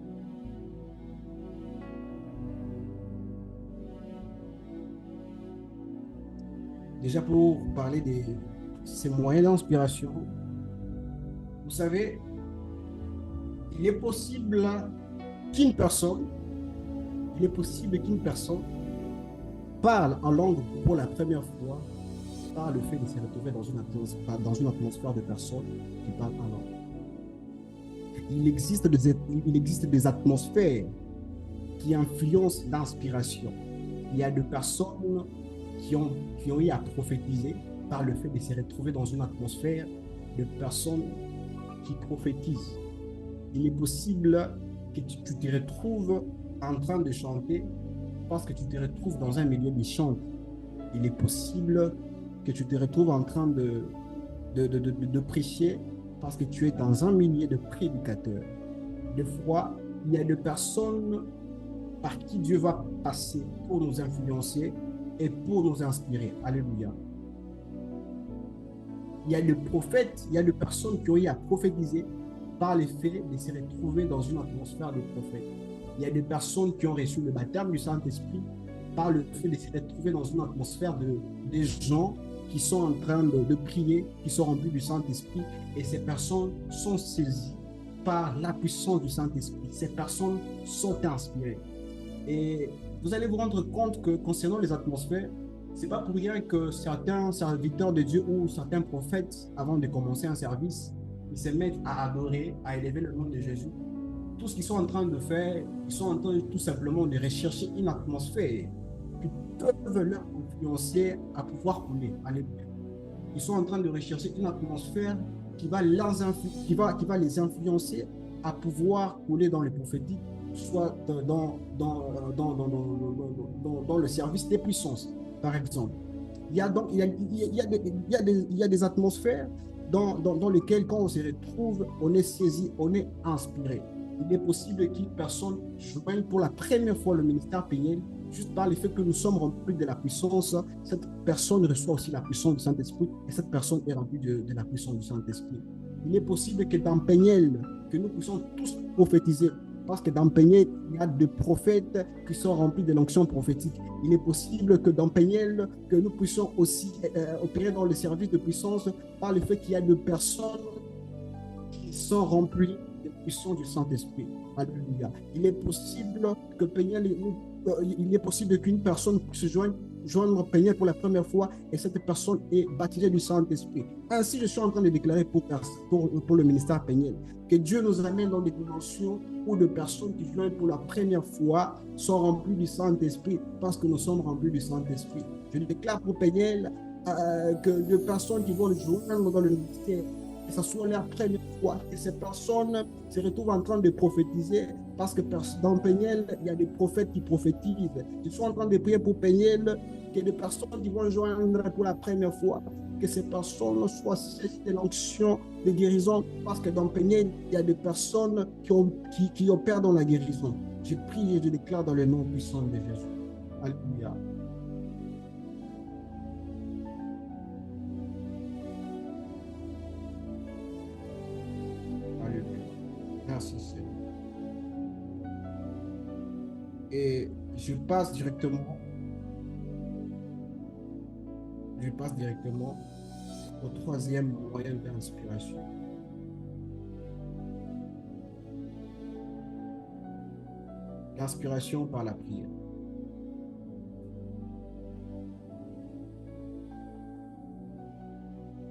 Déjà, pour parler de ces moyens d'inspiration, vous savez, il est possible qu'une personne parle en langue pour la première fois par le fait de se retrouver dans une atmosphère de personnes qui parlent en langue. Il existe des atmosphères qui influencent l'inspiration. Il y a des personnes qui ont eu à prophétiser par le fait de se retrouver dans une atmosphère de personnes qui prophétisent. Il est possible que tu te retrouves en train de chanter parce que tu te retrouves dans un milieu de chant. Il est possible que tu te retrouves en train de prêcher parce que tu es dans un milieu de prédicateurs. Des fois, il y a des personnes par qui Dieu va passer pour nous influencer et pour nous inspirer. Alléluia. Il y a des prophètes, il y a des personnes qui ont eu à prophétiser par le fait de se retrouver dans une atmosphère de prophète. Il y a des personnes qui ont reçu le baptême du Saint-Esprit par le fait de se retrouver dans une atmosphère de gens qui sont en train de prier, qui sont remplis du Saint-Esprit, et ces personnes sont saisies par la puissance du Saint-Esprit. Ces personnes sont inspirées. Et vous allez vous rendre compte que concernant les atmosphères, c'est pas pour rien que certains serviteurs de Dieu ou certains prophètes, avant de commencer un service, ils se mettent à adorer, à élever le nom de Jésus. Tout ce qu'ils sont en train de faire, ils sont en train tout simplement de rechercher une atmosphère qui peut leur influencer à pouvoir couler. Ils sont en train de rechercher une atmosphère qui va les influencer à pouvoir couler dans le prophétique, soit dans le service des puissances, par exemple. Il y a des atmosphères dans lesquelles, quand on se retrouve, on est saisi, on est inspiré. Il est possible qu'une personne joigne pour la première fois le ministère Peniel, juste par le fait que nous sommes remplis de la puissance. Cette personne reçoit aussi la puissance du Saint-Esprit et cette personne est remplie de la puissance du Saint-Esprit. Il est possible que dans Peniel, que nous puissions tous prophétiser, parce que dans Peniel, il y a des prophètes qui sont remplis de l'onction prophétique. Il est possible que dans Peniel, que nous puissions aussi opérer dans le service de puissance par le fait qu'il y a des personnes qui sont remplies de la puissance du Saint-Esprit. Alléluia. Il est possible que Peniel, il est possible qu'une personne se joigne Peniel pour la première fois et cette personne est baptisée du Saint-Esprit. Ainsi, je suis en train de déclarer pour le ministère Peniel que Dieu nous amène dans des dimensions où des personnes qui joignent pour la première fois sont remplies du Saint-Esprit parce que nous sommes remplis du Saint-Esprit. Je déclare pour Peniel que des personnes qui vont le joindre dans le ministère, que ce soit la première fois, que ces personnes se retrouvent en train de prophétiser, parce que dans Peniel, il y a des prophètes qui prophétisent. Je suis en train de prier pour Peniel, que des personnes qui vont le joindre pour la première fois, que ces personnes soient cessées de l'onction de guérison, parce que dans Peniel, il y a des personnes qui opèrent dans la guérison. Je prie et je déclare dans le nom puissant de Jésus. Alléluia. Merci Seigneur. Et je passe directement au troisième moyen d'inspiration. L'inspiration par la prière.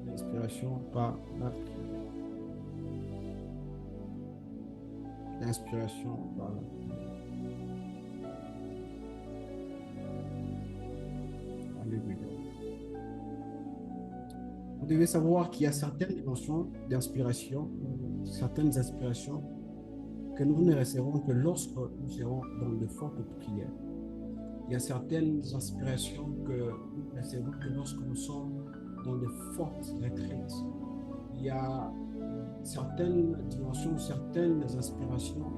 L'inspiration par la prière. L'inspiration par la prière. Alléluia. Vous devez savoir qu'il y a certaines dimensions d'inspiration, certaines inspirations que nous ne recevrons que lorsque nous serons dans de fortes prières. Il y a certaines inspirations que nous ne recevrons que lorsque nous sommes dans de fortes retraites. Il y a certaines dimensions, certaines inspirations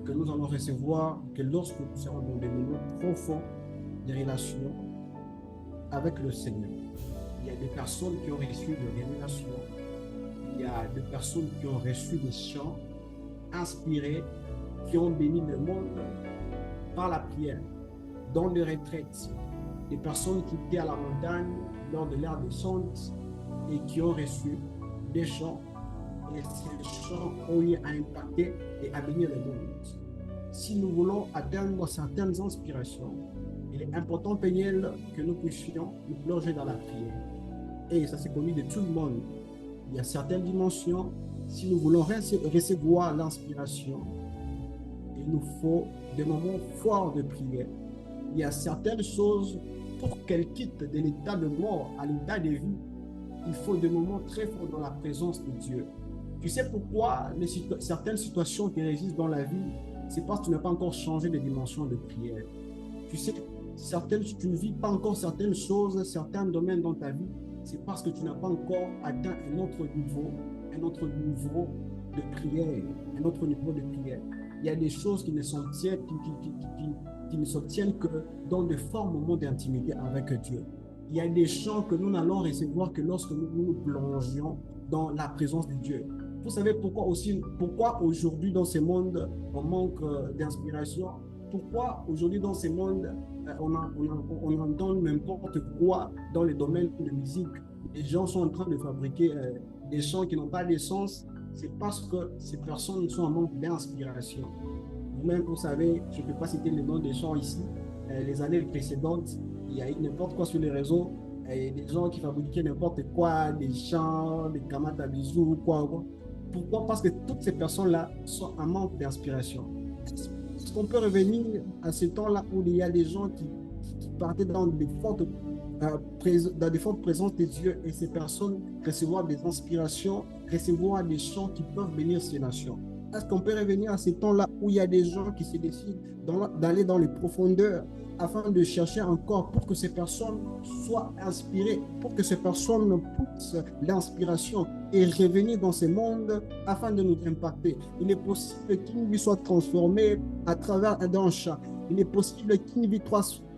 que nous allons recevoir que lorsque nous serons dans des moments profonds de relations avec le Seigneur. Il y a des personnes qui ont reçu des révélations, il y a des personnes qui ont reçu des chants inspirés, qui ont béni le monde par la prière, dans les retraites, des personnes qui étaient à la montagne lors de l'ère de Sainte et qui ont reçu des chants, et ces chants ont eu à impacter et à bénir le monde. Si nous voulons atteindre certaines inspirations, il est important, Peniel, que nous puissions nous plonger dans la prière. Et ça c'est connu de tout le monde. Il y a certaines dimensions, si nous voulons recevoir l'inspiration, il nous faut des moments forts de prière. Il y a certaines choses, pour qu'elles quittent de l'état de mort à l'état de vie, il faut des moments très forts dans la présence de Dieu. Tu sais pourquoi certaines situations qui résistent dans la vie, c'est parce que tu n'as pas encore changé de dimension de prière. Tu sais, tu ne vis pas encore certaines choses, certains domaines dans ta vie, c'est parce que tu n'as pas encore atteint un autre niveau de prière, un autre niveau de prière. Il y a des choses qui ne s'obtiennent que dans de forts moments d'intimité avec Dieu. Il y a des chants que nous n'allons recevoir que lorsque nous nous plongions dans la présence de Dieu. Vous savez pourquoi aujourd'hui dans ce monde on manque d'inspiration? Pourquoi aujourd'hui dans ce monde on entend n'importe quoi dans les domaines de musique? Les gens sont en train de fabriquer des chants qui n'ont pas de sens c'est parce que ces personnes sont en manque d'inspiration. Vous-même, vous savez, je ne peux pas citer le nom des gens ici. Les années précédentes, il y a eu n'importe quoi sur les réseaux. Il y a des gens qui fabriquaient n'importe quoi, des chants, des kamates à bisous, quoi. Pourquoi? Parce que toutes ces personnes-là sont en manque d'inspiration. Est-ce qu'on peut revenir à ce temps-là où il y a des gens qui partaient dans des fortes présences des dieux et ces personnes recevoir des inspirations, recevoir des chants qui peuvent bénir ces nations? Est-ce qu'on peut revenir à ce temps-là où il y a des gens qui se décident d'aller dans les profondeurs afin de chercher encore pour que ces personnes soient inspirées, pour que ces personnes poussent l'inspiration et revenir dans ce monde afin de nous impacter? Il est possible qu'une vie soit transformée à travers un chant. Il est possible qu'une vie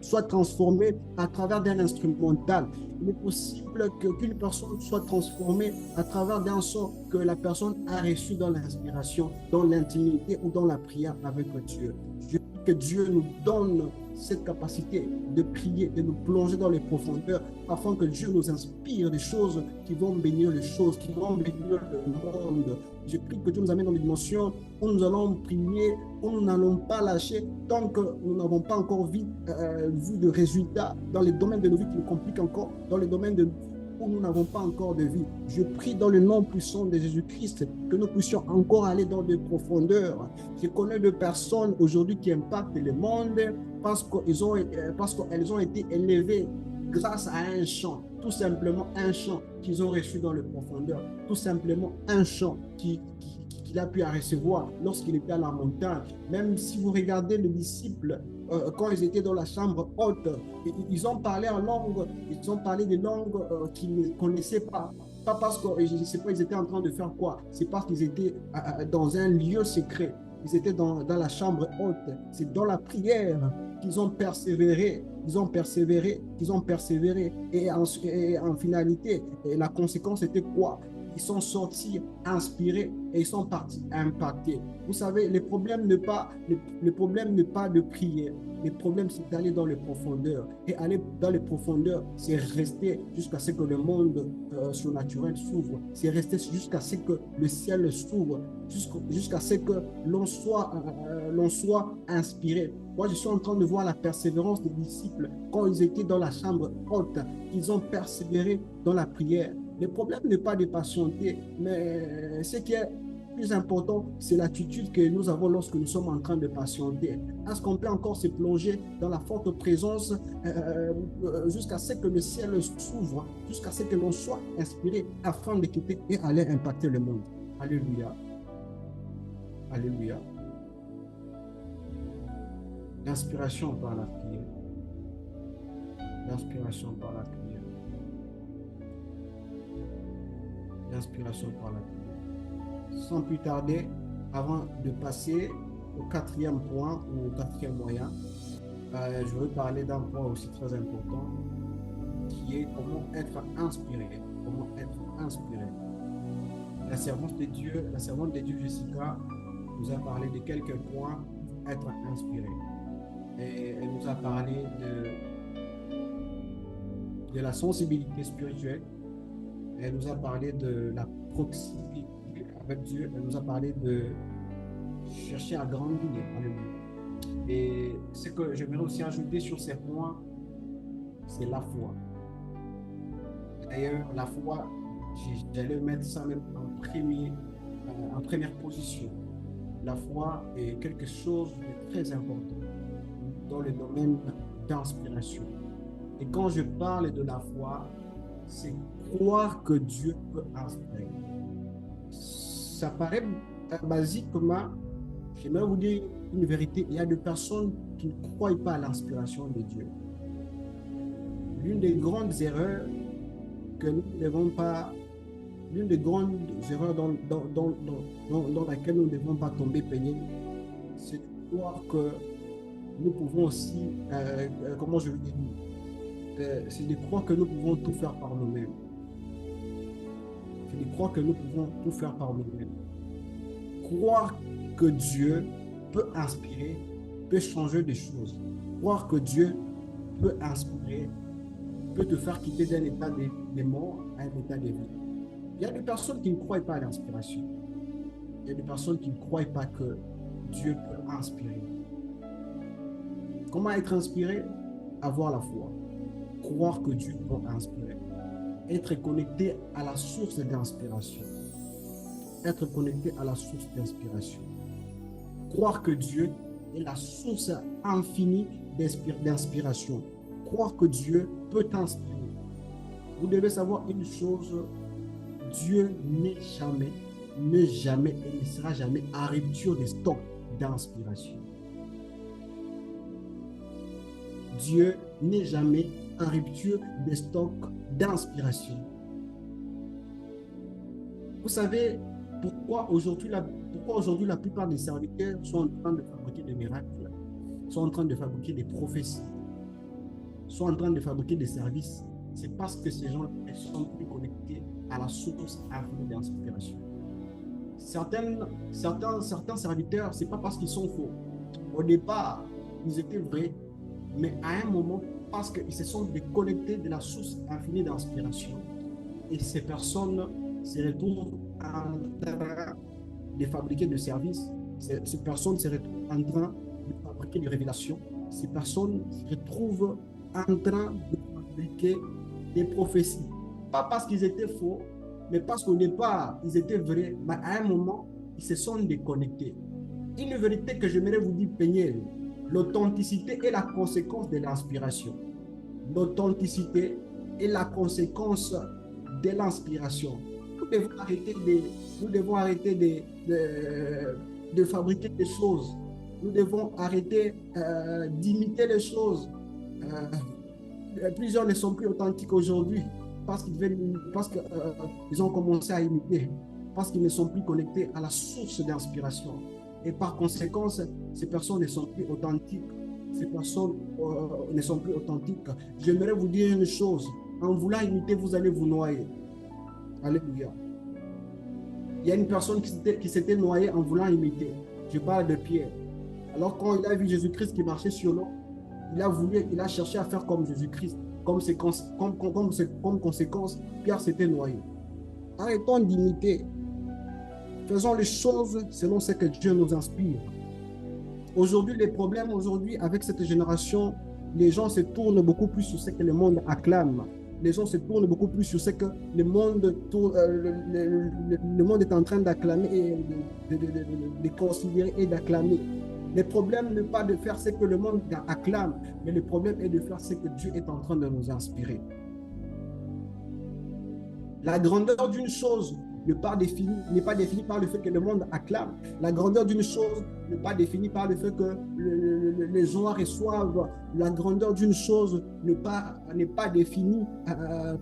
soit transformée à travers d'un instrumental. Il est possible qu'une personne soit transformée à travers d'un son que la personne a reçu dans l'inspiration, dans l'intimité ou dans la prière avec Dieu. Je prie que Dieu nous donne cette capacité de prier, de nous plonger dans les profondeurs afin que Dieu nous inspire des choses qui vont bénir les choses, qui vont bénir le monde. Je prie que Dieu nous amène dans des dimensions où nous allons prier, où nous n'allons pas lâcher tant que nous n'avons pas encore vu de résultats dans les domaines de nos vies qui nous compliquent encore, dans les domaines où nous n'avons pas encore de vie. Je prie dans le nom puissant de Jésus-Christ que nous puissions encore aller dans des profondeurs. Je connais de personnes aujourd'hui qui impactent le monde parce qu'elles ont été élevées grâce à un chant, tout simplement un chant qu'ils ont reçu dans les profondeurs, tout simplement un chant qu'il a pu recevoir lorsqu'il était à la montagne. Même si vous regardez les disciples, quand ils étaient dans la chambre haute, ils ont parlé en langue, ils ont parlé des langues qu'ils ne connaissaient pas. Pas parce que, je ne sais pas, ils étaient en train de faire quoi. C'est parce qu'ils étaient dans un lieu secret. Ils étaient dans la chambre haute. C'est dans la prière qu'ils ont persévéré. Ils ont persévéré. Et en finalité, la conséquence était quoi? Ils sont sortis inspirés et ils sont partis impactés. Vous savez, le problème n'est pas de prier. Le problème, c'est d'aller dans les profondeurs. Et aller dans les profondeurs, c'est rester jusqu'à ce que le monde surnaturel s'ouvre. C'est rester jusqu'à ce que le ciel s'ouvre. Jusqu'à ce que l'on soit inspiré. Moi, je suis en train de voir la persévérance des disciples. Quand ils étaient dans la chambre haute, ils ont persévéré dans la prière. Le problème n'est pas de patienter, mais ce qui est plus important, c'est l'attitude que nous avons lorsque nous sommes en train de patienter. Est-ce qu'on peut encore se plonger dans la forte présence jusqu'à ce que le ciel s'ouvre, jusqu'à ce que l'on soit inspiré afin de quitter et aller impacter le monde? Alléluia. Alléluia. L'inspiration par la prière. L'inspiration par la prière. L'inspiration par la prière. Sans plus tarder, avant de passer au quatrième point ou au quatrième moyen, je veux parler d'un point aussi très important qui est comment être inspiré. Comment être inspiré. La servante de Dieu Jessica nous a parlé de quelques points pour être inspiré. Et elle nous a parlé de la sensibilité spirituelle. Elle nous a parlé de la proximité avec Dieu. Elle nous a parlé de chercher à grandir. Et ce que j'aimerais aussi ajouter sur ces points, c'est la foi. D'ailleurs, la foi, j'allais mettre ça même en première position. La foi est quelque chose de très important dans le domaine d'inspiration. Et quand je parle de la foi, c'est croire que Dieu peut inspirer. Ça paraît basiquement, j'aimerais vous dire une vérité, il y a des personnes qui ne croient pas à l'inspiration de Dieu. L'une des grandes erreurs que nous ne devons pas, l'une des grandes erreurs dans laquelle nous ne devons pas tomber peignés, c'est de croire que nous pouvons aussi, comment je veux dire, c'est de croire que nous pouvons tout faire par nous-mêmes. C'est de croire que nous pouvons tout faire par nous-mêmes. Croire que Dieu peut inspirer, peut changer des choses. Croire que Dieu peut inspirer, peut te faire quitter d'un état de mort à un état de vie. Il y a des personnes qui ne croient pas à l'inspiration. Il y a des personnes qui ne croient pas que Dieu peut inspirer. Comment être inspiré? Avoir la foi. Croire que Dieu peut inspirer. Être connecté à la source d'inspiration. Être connecté à la source d'inspiration. Croire que Dieu est la source infinie d'inspiration. Croire que Dieu peut t'inspirer. Vous devez savoir une chose, Dieu n'est jamais et ne sera jamais en rupture des stocks d'inspiration. Dieu n'est jamais en rupture des stocks d'inspiration. Vous savez pourquoi aujourd'hui la plupart des serviteurs sont en train de fabriquer des miracles, sont en train de fabriquer des prophéties, sont en train de fabriquer des services? C'est parce que ces gens sont plus connectés à la source infinie d'inspiration. Certains serviteurs, ce n'est pas parce qu'ils sont faux. Au départ, ils étaient vrais, mais à un moment, parce qu'ils se sont déconnectés de la source infinie d'inspiration, et ces personnes se retrouvent en train de fabriquer des services, ces personnes se retrouvent en train de fabriquer des révélations, ces personnes se retrouvent en train de fabriquer des prophéties. Pas parce qu'ils étaient faux, mais parce qu'au départ, ils étaient vrais, mais à un moment, ils se sont déconnectés. Une vérité que j'aimerais vous dire, Peignel, l'authenticité est la conséquence de l'inspiration. L'authenticité est la conséquence de l'inspiration. Nous devons arrêter de fabriquer des choses. Nous devons arrêter d'imiter les choses. Plusieurs ne sont plus authentiques aujourd'hui parce qu'ils ont commencé à imiter, parce qu'ils ne sont plus connectés à la source d'inspiration. Et par conséquent, ces personnes ne sont plus authentiques. Ces personnes ne sont plus authentiques. J'aimerais vous dire une chose. En voulant imiter, vous allez vous noyer. Alléluia. Il y a une personne qui s'était noyée en voulant imiter. Je parle de Pierre. Alors quand il a vu Jésus-Christ qui marchait sur l'eau, il a cherché à faire comme Jésus-Christ. Comme conséquence, Pierre s'était noyé. Arrêtons d'imiter. Faisons les choses selon ce que Dieu nous inspire. Aujourd'hui, les problèmes avec cette génération, les gens se tournent beaucoup plus sur ce que le monde acclame. Les gens se tournent beaucoup plus sur ce que le monde est en train d'acclamer et de considérer et d'acclamer. Le problème n'est pas de faire ce que le monde acclame, mais le problème est de faire ce que Dieu est en train de nous inspirer. La grandeur d'une chose n'est pas définie par le fait que le monde acclame. La grandeur d'une chose n'est pas définie par le fait que les gens reçoivent. La grandeur d'une chose n'est pas définie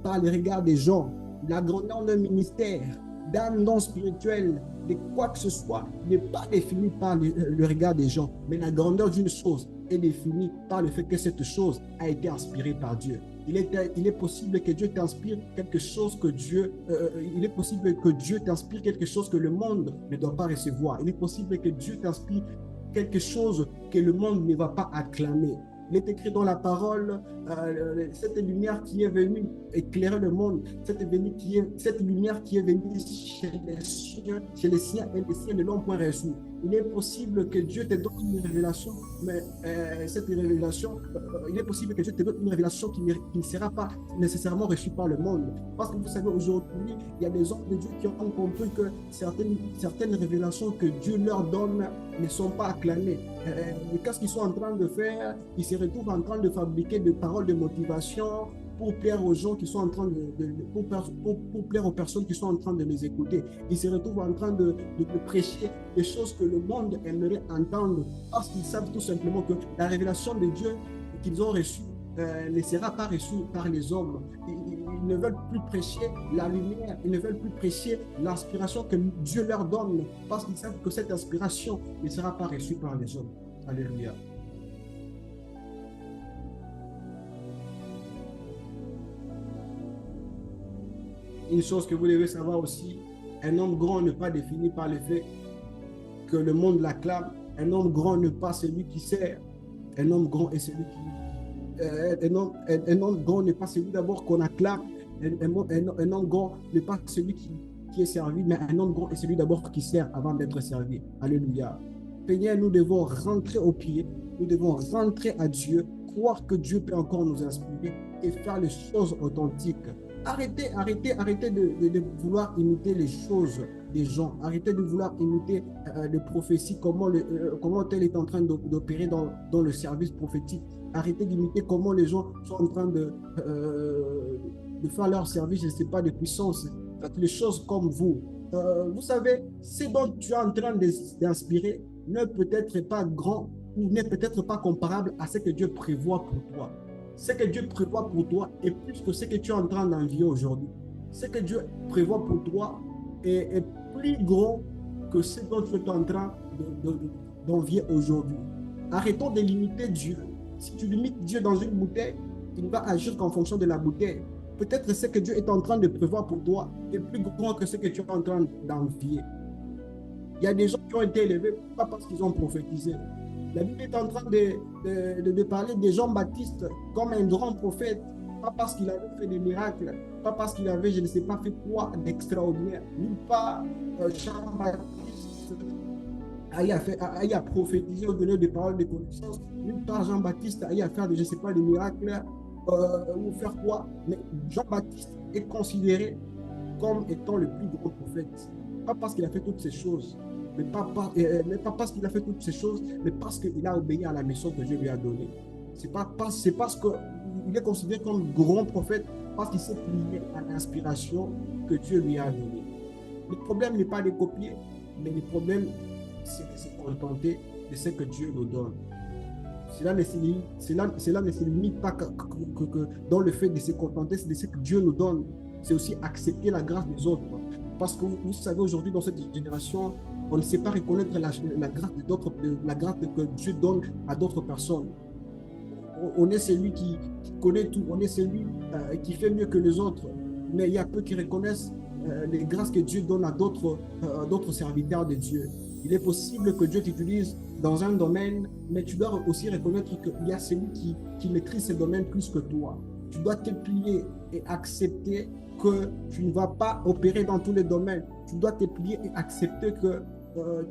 par les regards des gens. La grandeur d'un ministère, d'un don spirituel, de quoi que ce soit, n'est pas définie par le regard des gens. Mais la grandeur d'une chose est définie par le fait que cette chose a été inspirée par Dieu. Il est possible que Dieu t'inspire quelque chose que il est possible que Dieu t'inspire quelque chose que le monde ne doit pas recevoir. Il est possible que Dieu t'inspire quelque chose que le monde ne va pas acclamer. Il est écrit dans la parole, cette lumière qui est venue éclairer le monde, cette lumière qui est venue chez les siens et les siens ne l'ont point reçue. Il est possible que Dieu te donne une révélation, mais cette révélation, il est possible que Dieu te donne une révélation qui ne sera pas nécessairement reçue par le monde. Parce que vous savez, aujourd'hui, il y a des hommes de Dieu qui ont compris que certaines révélations que Dieu leur donne ne sont pas acclamées. Qu'est-ce qu'ils sont en train de faire? Ils se retrouvent en train de fabriquer des paroles de motivation pour plaire aux gens qui sont en train pour plaire aux personnes qui sont en train de les écouter. Ils se retrouvent en train de prêcher des choses que le monde aimerait entendre parce qu'ils savent tout simplement que la révélation de Dieu qu'ils ont reçue ne sera pas reçue par les hommes. Ils ne veulent plus prêcher la lumière, ils ne veulent plus prêcher l'inspiration que Dieu leur donne parce qu'ils savent que cette inspiration ne sera pas reçue par les hommes. Alléluia. Une chose que vous devez savoir aussi, un homme grand n'est pas défini par le fait que le monde l'acclame. Un homme grand n'est pas celui qui sert. Un homme grand est celui qui... un homme grand n'est pas celui d'abord qu'on acclame. Un homme grand n'est pas celui qui est servi, mais un homme grand est celui d'abord qui sert avant d'être servi. Alléluia. Seigneur, nous devons rentrer au pied, nous devons rentrer à Dieu, croire que Dieu peut encore nous inspirer et faire les choses authentiques. Arrêtez de vouloir imiter les choses des gens. Arrêtez de vouloir imiter les prophéties, comment tel est en train d'opérer dans le service prophétique. Arrêtez d'imiter comment les gens sont en train de faire leur service, je ne sais pas, de puissance. Faites les choses comme vous. Vous savez, ce dont tu es en train d'inspirer ne peut être pas grand ou n'est peut-être pas comparable à ce que Dieu prévoit pour toi. Ce que Dieu prévoit pour toi est plus que ce que tu es en train d'envier aujourd'hui. Ce que Dieu prévoit pour toi est plus grand que ce dont tu es en train d'envier aujourd'hui. Arrêtons de limiter Dieu. Si tu limites Dieu dans une bouteille, il ne va agir qu'en fonction de la bouteille. Peut-être ce que Dieu est en train de prévoir pour toi est plus grand que ce que tu es en train d'envier. Il y a des gens qui ont été élevés, pas parce qu'ils ont prophétisé. La Bible est en train de parler de Jean-Baptiste comme un grand prophète, pas parce qu'il avait fait des miracles, pas parce qu'il avait, je ne sais pas, fait quoi d'extraordinaire. Nulle part, Jean-Baptiste a prophétisé au donner des paroles de connaissance. Nulle part, Jean-Baptiste a faire, je ne sais pas, des miracles ou faire quoi. Mais Jean-Baptiste est considéré comme étant le plus grand prophète. Pas parce qu'il a fait toutes ces choses, mais pas parce qu'il a fait toutes ces choses, mais parce qu'il a obéi à la mission que Dieu lui a donnée. C'est parce qu'il est considéré comme grand prophète parce qu'il s'est plié à l'inspiration que Dieu lui a donnée. Le problème n'est pas de copier, mais le problème, c'est de se contenter de ce que Dieu nous donne. Cela ne se limite pas que dans le fait de se contenter de ce que Dieu nous donne. C'est aussi accepter la grâce des autres. Parce que vous savez, aujourd'hui, dans cette génération, on ne sait pas reconnaître la grâce que Dieu donne à d'autres personnes. On est celui qui connaît tout, on est celui qui fait mieux que les autres. Mais il y a peu qui reconnaissent les grâces que Dieu donne à d'autres serviteurs de Dieu. Il est possible que Dieu t'utilise dans un domaine, mais tu dois aussi reconnaître qu'il y a celui qui maîtrise ce domaine plus que toi. Tu dois te plier et accepter que tu ne vas pas opérer dans tous les domaines. Tu dois te plier et accepter que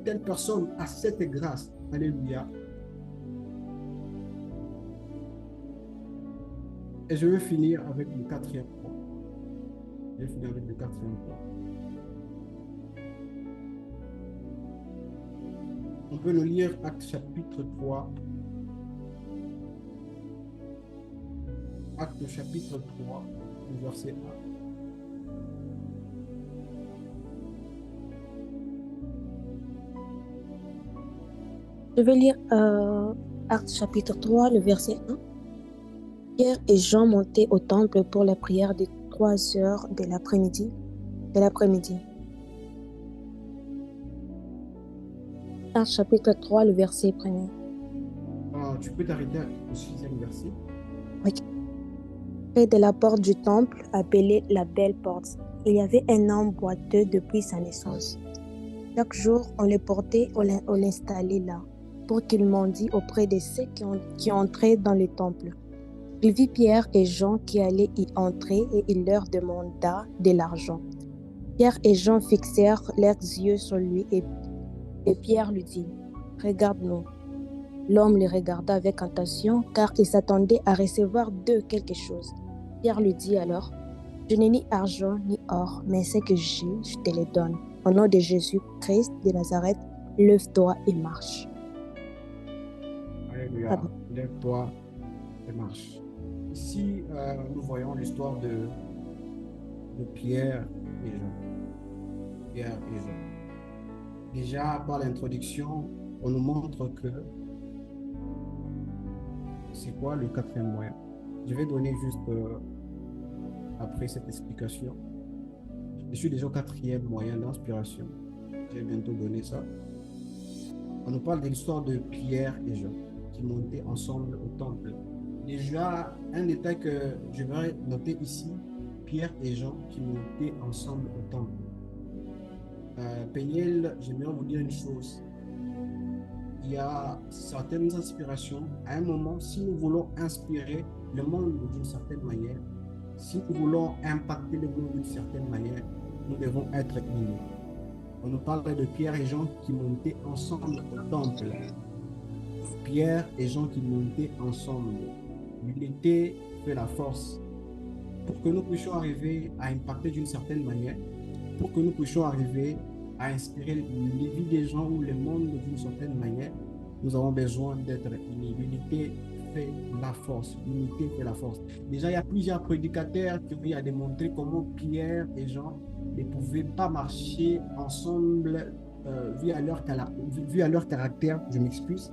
telle personne a cette grâce. Alléluia. Et je vais finir avec le quatrième point. On peut le lire, Actes chapitre 3. Actes chapitre 3, verset 1. Je vais lire Actes chapitre 3, le verset 1. Pierre et Jean montaient au temple pour la prière de 3 heures de l'après-midi. Actes chapitre 3, le verset 1. Tu peux t'arrêter au 6e verset. Oui. Près de la porte du temple, appelée la Belle Porte, il y avait un homme boiteux depuis sa naissance. Chaque jour, on le portait, on l'installait là, pour qu'il mendie auprès de ceux qui entraient dans le temple. Il vit Pierre et Jean qui allaient y entrer et il leur demanda de l'argent. Pierre et Jean fixèrent leurs yeux sur lui et Pierre lui dit « Regarde-nous ». L'homme le regarda avec attention car il s'attendait à recevoir d'eux quelque chose. Pierre lui dit alors « Je n'ai ni argent ni or, mais ce que j'ai, je te le donne. Au nom de Jésus-Christ de Nazareth, lève-toi et marche. » Alléluia. Lève-toi et marche. Ici, nous voyons l'histoire de Pierre et Jean. Déjà, par l'introduction, on nous montre que c'est quoi le quatrième moyen. Je vais donner juste après cette explication. Je suis déjà au quatrième moyen d'inspiration. Je vais bientôt donner ça. On nous parle de l'histoire de Pierre et Jean qui montaient ensemble au temple. Déjà, un détail que je vais noter ici, Pierre et Jean qui montaient ensemble au temple. Péniel, j'aimerais vous dire une chose. Il y a certaines inspirations. À un moment, si nous voulons inspirer le monde d'une certaine manière, si nous voulons impacter le monde d'une certaine manière, nous devons être unis. On nous parle de Pierre et Jean qui montaient ensemble au temple. Pierre et Jean qui montaient ensemble. L'unité fait la force. Pour que nous puissions arriver à impacter d'une certaine manière, pour que nous puissions arriver à inspirer les vies des gens ou le monde d'une certaine manière, nous avons besoin d'être unis. L'unité fait la force. L'unité fait la force. Déjà, il y a plusieurs prédicateurs qui ont eu à démontrer comment Pierre et Jean ne pouvaient pas marcher ensemble vu à leur caractère. Je m'excuse.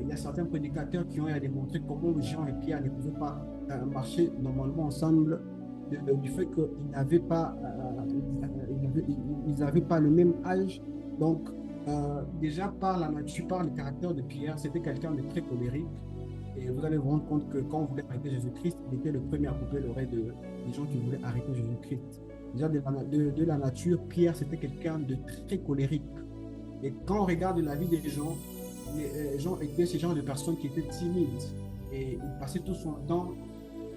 Il y a certains prédicateurs qui ont eu à démontrer comment Jean et Pierre ne pouvaient pas marcher normalement ensemble du fait qu'ils n'avaient pas, le même âge. Donc, déjà par la nature, par le caractère de Pierre, c'était quelqu'un de très colérique. Et vous allez vous rendre compte que quand on voulait arrêter Jésus-Christ, il était le premier à couper l'oreille des gens qui voulaient arrêter Jésus-Christ. Déjà de la nature, Pierre, c'était quelqu'un de très colérique. Et quand on regarde la vie des gens, les gens étaient ce genre de personnes qui étaient timides. Et il passait tout son temps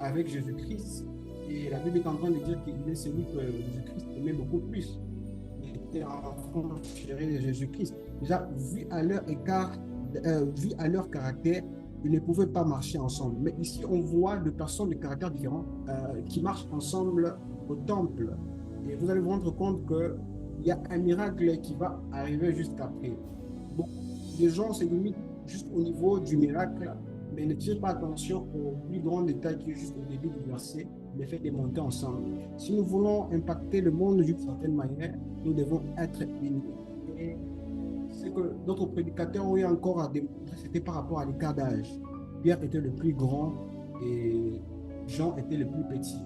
avec Jésus-Christ. Et la Bible est en train de dire qu'il est celui que Jésus-Christ aimait beaucoup plus. Il était enfant chéri de Jésus-Christ. Déjà, vu à leur caractère, ils ne pouvaient pas marcher ensemble. Mais ici, on voit deux personnes de caractères différents qui marchent ensemble au temple. Et vous allez vous rendre compte qu'il y a un miracle qui va arriver juste après. Bon, les gens se limitent juste au niveau du miracle, mais ne tirent pas attention au plus grand détail qui est juste au début du verset, le fait de monter ensemble. Si nous voulons impacter le monde d'une certaine manière, nous devons être unis. Et c'est que d'autres prédicateurs ont eu encore à démontrer, c'était par rapport à l'écart d'âge. Pierre était le plus grand et Jean était le plus petit.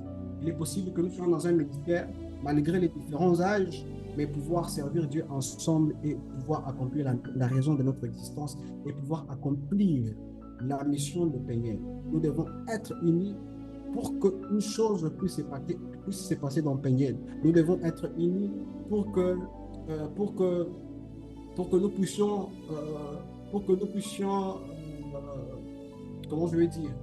Il est possible que nous soyons dans un ministère, malgré les différents âges, mais pouvoir servir Dieu ensemble et pouvoir accomplir la raison de notre existence et pouvoir accomplir la mission de Peignel. Nous devons être unis pour qu'une chose puisse se passer dans Peignel. Nous devons être unis pour que nous puissions, comment je vais dire,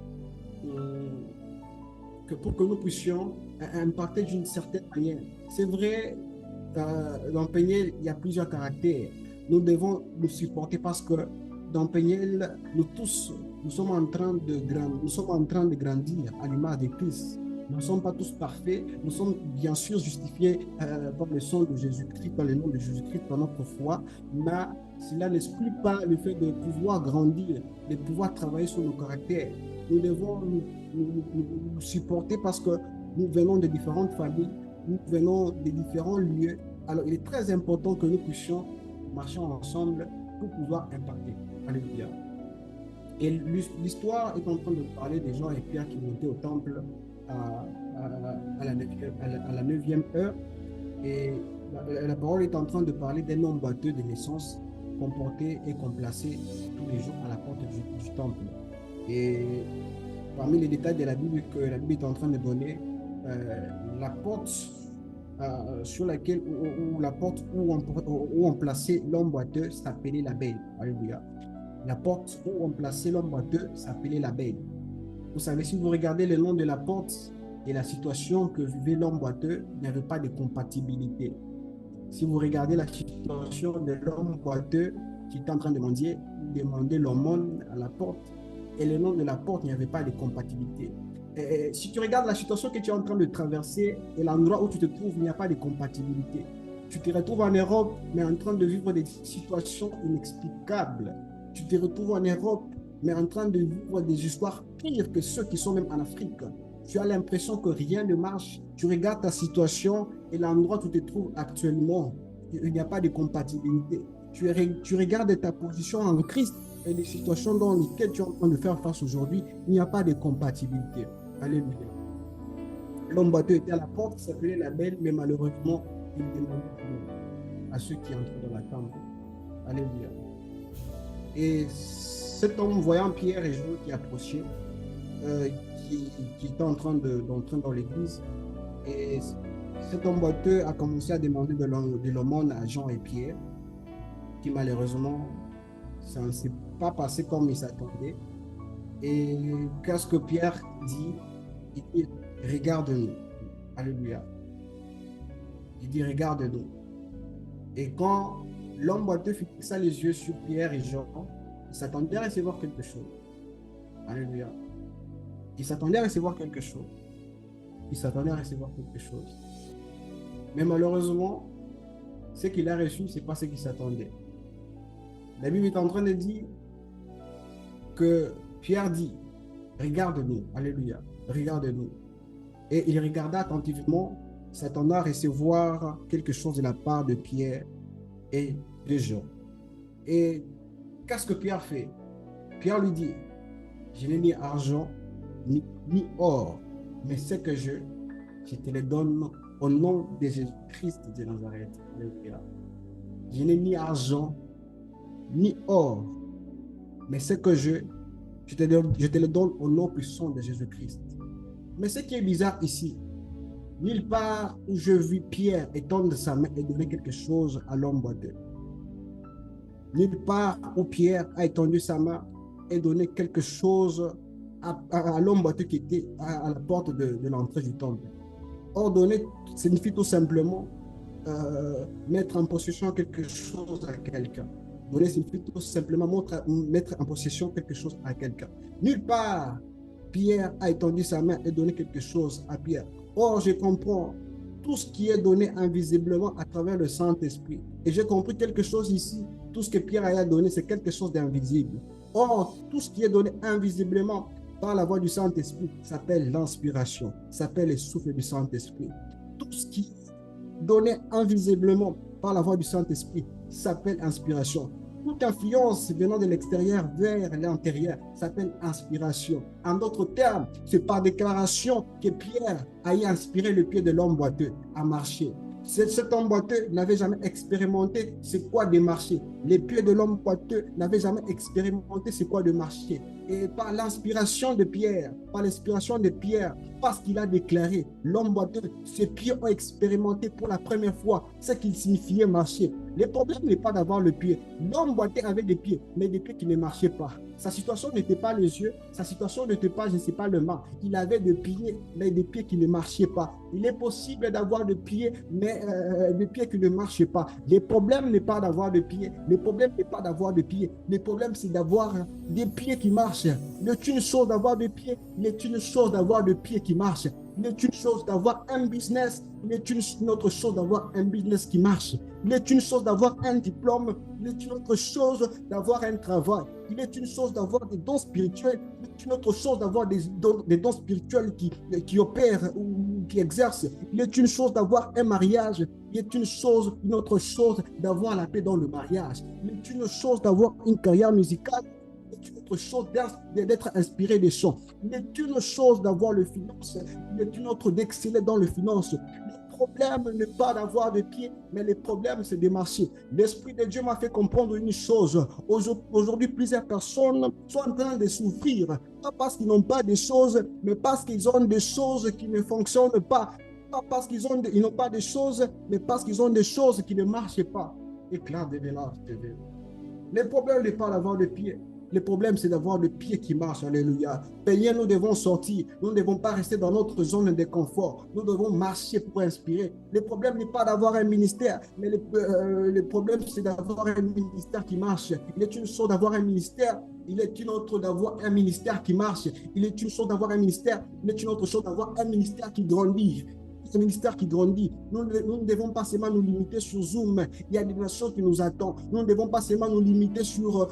pour que nous puissions impacter d'une certaine manière. C'est vrai, dans Peignel, il y a plusieurs caractères. Nous devons nous supporter parce que dans Peignel, nous sommes en train de grandir à l'image de Christ. Nous ne sommes pas tous parfaits. Nous sommes bien sûr justifiés par le sang de Jésus-Christ, par le nom de Jésus-Christ, par notre foi. Mais cela n'exclut pas le fait de pouvoir grandir, de pouvoir travailler sur nos caractères. Nous devons nous supporter parce que nous venons de différentes familles, nous venons de différents lieux. Alors, il est très important que nous puissions marcher ensemble pour pouvoir impacter. Alléluia. Et l'histoire est en train de parler des Jean et Pierre qui montaient au temple à la 9e heure. Et la parole est en train de parler d'un homme boiteux de naissance qu'on portait et qu'on plaçait tous les jours à la porte du temple. Et parmi les détails de la Bible que la Bible est en train de donner, la porte sur laquelle, ou la porte où on plaçait l'homme boiteux s'appelait la belle. Alléluia. La porte où on plaçait l'homme boiteux s'appelait la belle. Vous savez, si vous regardez le nom de la porte et la situation que vivait l'homme boiteux, il n'y avait pas de compatibilité. Si vous regardez la situation de l'homme boiteux qui était en train de demander l'aumône à la porte, et le nom de la porte, il n'y avait pas de compatibilité. Et si tu regardes la situation que tu es en train de traverser et l'endroit où tu te trouves, il n'y a pas de compatibilité. Tu te retrouves en Europe, mais en train de vivre des situations inexplicables. Tu te retrouves en Europe, mais en train de vivre des histoires pires que ceux qui sont même en Afrique. Tu as l'impression que rien ne marche. Tu regardes ta situation et l'endroit où tu te trouves actuellement, il n'y a pas de compatibilité. Tu regardes ta position en Christ et les situations dans lesquelles tu es en train de faire face aujourd'hui, il n'y a pas de compatibilité. Alléluia. L'homme boiteux était à la porte, s'appelait la belle, mais malheureusement, il demandait à ceux qui entraient dans la tente. Alléluia. Et cet homme, voyant Pierre et Jean qui approchaient, qui était en train d'entrer dans l'église, et cet homme boiteux a commencé à demander de l'aumône à Jean et Pierre, qui malheureusement, ça ne s'est pas passé comme il s'attendait. Et qu'est-ce que Pierre dit? Il dit, regarde-nous. Alléluia. Il dit, regarde-nous. Et quand l'homme boiteux fixa les yeux sur Pierre et Jean, il s'attendait à recevoir quelque chose. Alléluia. Il s'attendait à recevoir quelque chose. Il s'attendait à recevoir quelque chose. Mais malheureusement, ce qu'il a reçu, ce n'est pas ce qu'il s'attendait. La Bible est en train de dire que Pierre dit, regarde-nous, alléluia, regarde-nous. Et il regarda attentivement, s'attendant à recevoir quelque chose de la part de Pierre et de Jean. Et qu'est-ce que Pierre fait? Pierre lui dit, je n'ai ni argent, ni or, mais ce que je te le donne au nom de Jésus-Christ de Nazareth. Alléluia. Je n'ai ni argent, ni or, mais ce que je te le donne au nom puissant de Jésus-Christ. Mais ce qui est bizarre ici, nulle part où je vis Pierre étendre sa main et donner quelque chose à l'homme boiteux. Nulle part où Pierre a étendu sa main et donné quelque chose à l'homme boiteux qui était à la porte de l'entrée du temple. Ordonner signifie tout simplement mettre en possession quelque chose à quelqu'un. Donner signifie tout simplement mettre en possession quelque chose à quelqu'un. Nulle part, Pierre a étendu sa main et donné quelque chose à Pierre. Or, je comprends tout ce qui est donné invisiblement à travers le Saint-Esprit. Et j'ai compris quelque chose ici. Tout ce que Pierre a donné, c'est quelque chose d'invisible. Or, tout ce qui est donné invisiblement par la voix du Saint-Esprit s'appelle l'inspiration, s'appelle le souffle du Saint-Esprit. Tout ce qui est donné invisiblement par la voix du Saint-Esprit s'appelle inspiration. Toute influence venant de l'extérieur vers l'intérieur s'appelle inspiration. En d'autres termes, c'est par déclaration que Pierre a inspiré le pied de l'homme boiteux à marcher. Cet homme boiteux n'avait jamais expérimenté c'est quoi de marcher. Les pieds de l'homme boiteux n'avaient jamais expérimenté c'est quoi de marcher. Et par l'inspiration de Pierre, parce qu'il a déclaré, l'homme boiteux, ses pieds ont expérimenté pour la première fois ce qu'il signifiait marcher. Le problème n'est pas d'avoir le pied. L'homme boiteux avait des pieds, mais des pieds qui ne marchaient pas. Sa situation n'était pas les yeux, sa situation n'était pas, je ne sais pas, le main. Il avait des pieds, mais des pieds qui ne marchaient pas. Il est possible d'avoir des pieds, mais des pieds qui ne marchaient pas. Le problème n'est pas d'avoir des pieds. Le problème n'est pas d'avoir des pieds. Le problème, c'est d'avoir des pieds qui marchent. Il est une chose d'avoir des pieds, il est une chose d'avoir des pieds qui marchent. Il est une chose d'avoir un business, il est une autre chose d'avoir un business qui marche. Il est une chose d'avoir un diplôme, il est une autre chose d'avoir un travail. Il est une chose d'avoir des dons spirituels, il est une autre chose d'avoir des dons spirituels qui opèrent ou qui exercent. Il est une chose d'avoir un mariage, il est une autre chose d'avoir la paix dans le mariage. Il est une chose d'avoir une carrière musicale. Il est une autre chose d'être inspiré des chants. Il est une chose d'avoir le finance. Il est une autre d'exceller dans le finance. Le problème n'est pas d'avoir de pieds, mais le problème c'est de marcher. L'Esprit de Dieu m'a fait comprendre une chose. Aujourd'hui, plusieurs personnes sont en train de souffrir, pas parce qu'ils n'ont pas de choses, mais parce qu'ils ont des choses qui ne fonctionnent pas. Pas parce qu'ils n'ont pas de choses, mais parce qu'ils ont des choses qui ne marchent pas. Éclat de village. Le problème n'est pas d'avoir de pieds. Le problème, c'est d'avoir le pied qui marche. Alléluia. Peignez, nous devons sortir. Nous ne devons pas rester dans notre zone de confort. Nous devons marcher pour inspirer. Le problème n'est pas d'avoir un ministère, mais le problème, c'est d'avoir un ministère qui marche. Il est une chose d'avoir un ministère. Il est une autre d'avoir un ministère qui marche. Il est une chose d'avoir un ministère. Il est une autre chose d'avoir un ministère qui grandit. Ce ministère qui grandit. Nous ne devons pas seulement nous limiter sur Zoom. Il y a des nations qui nous attendent. Nous ne devons pas seulement nous limiter sur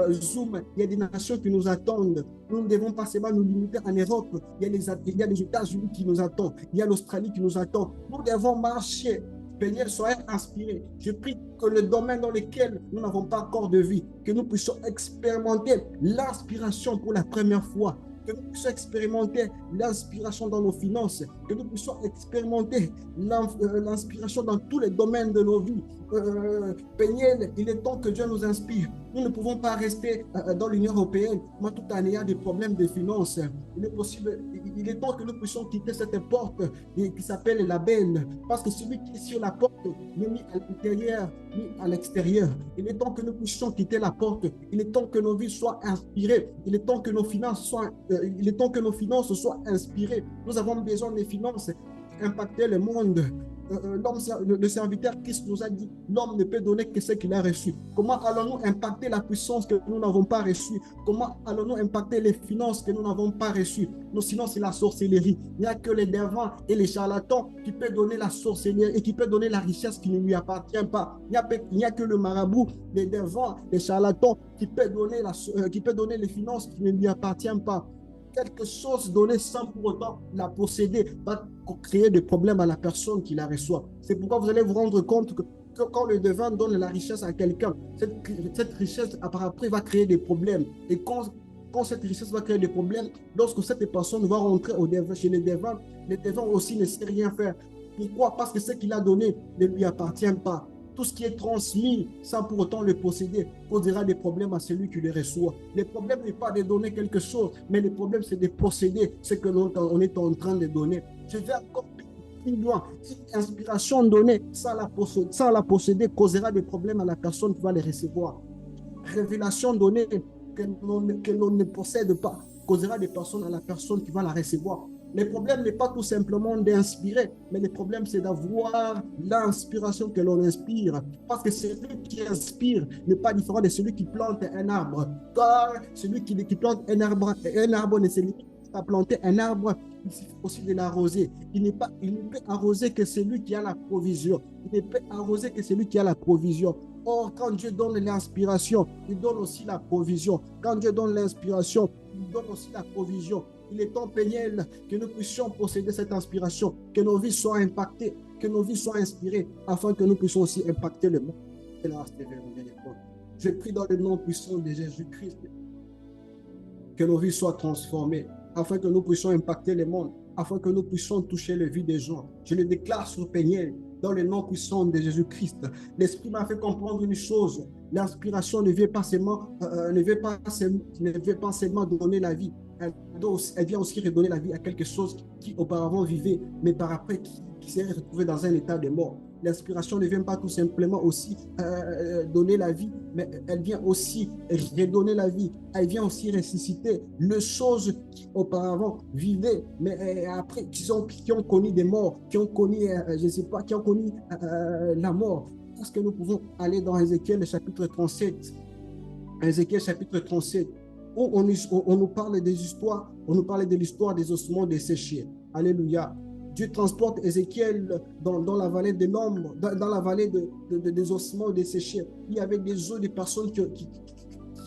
Zoom. Il y a des nations qui nous attendent. Nous ne devons pas seulement nous limiter en Europe. Il y a les États-Unis qui nous attendent. Il y a l'Australie qui nous attend. Nous devons marcher. Peignez, soyez inspirés. Je prie que le domaine dans lequel nous n'avons pas encore de vie, que nous puissions expérimenter l'inspiration pour la première fois. Que nous puissions expérimenter l'inspiration dans nos finances, que nous puissions expérimenter l'inspiration dans tous les domaines de nos vies. Peignez, il est temps que Dieu nous inspire. Nous ne pouvons pas rester dans l'Union européenne, mais tout en ayant des problèmes de finances. Il est temps que nous puissions quitter cette porte qui s'appelle la benne, parce que celui qui est sur la porte n'est ni à l'intérieur ni à l'extérieur. Il est temps que nous puissions quitter la porte. Il est temps que nos vies soient inspirées. Il est temps que nos finances soient inspirées. Nous avons besoin des finances qui impactent le monde. le serviteur Christ nous a dit, l'homme ne peut donner que ce qu'il a reçu. Comment allons-nous impacter la puissance que nous n'avons pas reçue? Comment allons-nous impacter les finances que nous n'avons pas reçues? Non, sinon c'est la sorcellerie. Il n'y a que les dévants et les charlatans qui peuvent donner la sorcellerie et qui peuvent donner la richesse qui ne lui appartient pas. Il n'y a que le marabout, les dévants, les charlatans qui peuvent donner les finances qui ne lui appartiennent pas. Quelque chose donné sans pour autant la posséder va créer des problèmes à la personne qui la reçoit. C'est pourquoi vous allez vous rendre compte que quand le devin donne la richesse à quelqu'un, cette richesse après va créer des problèmes. Et quand cette richesse va créer des problèmes, lorsque cette personne va rentrer chez les devins aussi ne sait rien faire. Pourquoi? Parce que ce qu'il a donné ne lui appartient pas. Tout ce qui est transmis sans pour autant le posséder causera des problèmes à celui qui le reçoit. Le problème n'est pas de donner quelque chose, mais le problème c'est de posséder ce que l'on est en train de donner. Je vais encore plus loin. Une inspiration donnée sans la posséder causera des problèmes à la personne qui va les recevoir. Révélation donnée que l'on ne possède pas causera des personnes à la personne qui va la recevoir. Le problème n'est pas tout simplement d'inspirer, mais le problème c'est d'avoir l'inspiration que l'on inspire. Parce que celui qui inspire n'est pas différent de celui qui plante un arbre. Car celui qui plante un arbre ne se limite à planter un arbre, il suffit aussi de l'arroser. Il ne peut arroser que celui qui a la provision. Il ne peut arroser que celui qui a la provision. Or, quand Dieu donne l'inspiration, il donne aussi la provision. Quand Dieu donne l'inspiration, il donne aussi la provision. Il est temps, Peignel, que nous puissions posséder cette inspiration, que nos vies soient impactées, que nos vies soient inspirées, afin que nous puissions aussi impacter le monde. Je prie dans le nom puissant de Jésus-Christ, que nos vies soient transformées, afin que nous puissions impacter le monde, afin que nous puissions toucher la vie des gens. Je le déclare sur Peignel, dans le nom puissant de Jésus-Christ. L'Esprit m'a fait comprendre une chose. L'inspiration ne vient pas seulement donner la vie. Elle vient aussi redonner la vie à quelque chose qui auparavant vivait, mais par après qui s'est retrouvé dans un état de mort. L'inspiration ne vient pas tout simplement aussi donner la vie, mais elle vient aussi redonner la vie. Elle vient aussi ressusciter les choses qui auparavant vivaient, mais après qui ont connu des morts, qui ont connu, qui ont connu la mort. Est-ce que nous pouvons aller dans Ézéchiel chapitre 37? Ézéchiel chapitre 37. Où on nous parle des histoires, on nous parle de l'histoire des ossements desséchés. Alléluia. Dieu transporte Ézéchiel dans la vallée de l'ombre, dans la vallée des ossements desséchés. Il y avait des os de personnes qui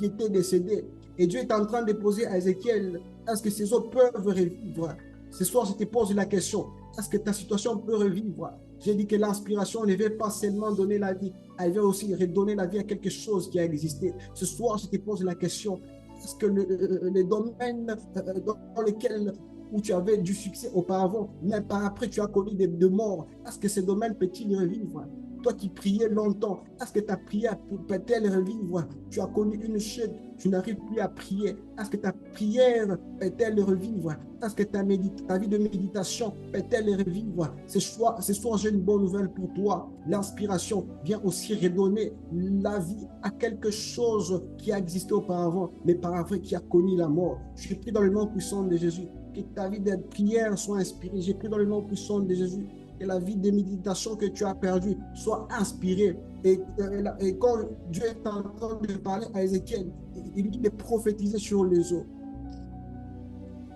étaient décédées. Et Dieu est en train de poser à Ézéchiel, est-ce que ces os peuvent revivre? Ce soir, je te pose la question, est-ce que ta situation peut revivre? J'ai dit que l'inspiration ne vient pas seulement donner la vie, elle vient aussi redonner la vie à quelque chose qui a existé. Ce soir, je te pose la question, est-ce que les domaines dans lesquels où tu avais du succès auparavant, mais par après tu as connu des morts, est-ce que ces domaines peuvent-ils revivre? Toi qui priais longtemps, est-ce que ta prière peut-elle revivre? Tu as connu une chute, tu n'arrives plus à prier. Est-ce que ta prière peut-elle revivre? Est-ce que ta vie de méditation peut-elle revivre? Ce soir, j'ai une bonne nouvelle pour toi. L'inspiration vient aussi redonner la vie à quelque chose qui a existé auparavant, mais par après qui a connu la mort. Je prie dans le nom puissant de Jésus que ta vie de prière soit inspirée. J'ai pris dans le nom puissant de Jésus que la vie de méditation que tu as perdue soit inspirée. Et quand Dieu est en train de parler à Ézéchiel, il lui dit de prophétiser sur les eaux.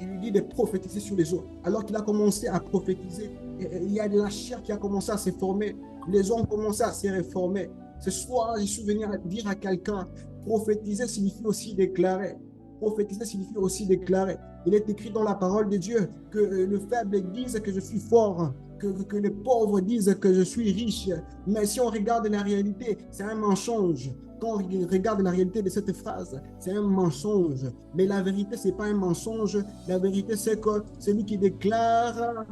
Il lui dit de prophétiser sur les eaux. Alors qu'il a commencé à prophétiser, il y a de la chair qui a commencé à se former. Les eaux ont commencé à se réformer. Ce soir, je suis venu dire à quelqu'un, prophétiser signifie aussi déclarer. Prophétiser signifie aussi déclarer. Il est écrit dans la parole de Dieu que le faible dise que je suis fort, que les pauvres disent que je suis riche. Mais si on regarde la réalité, c'est un mensonge. Quand on regarde la réalité de cette phrase, c'est un mensonge. Mais la vérité, ce n'est pas un mensonge. La vérité, c'est que celui qui déclare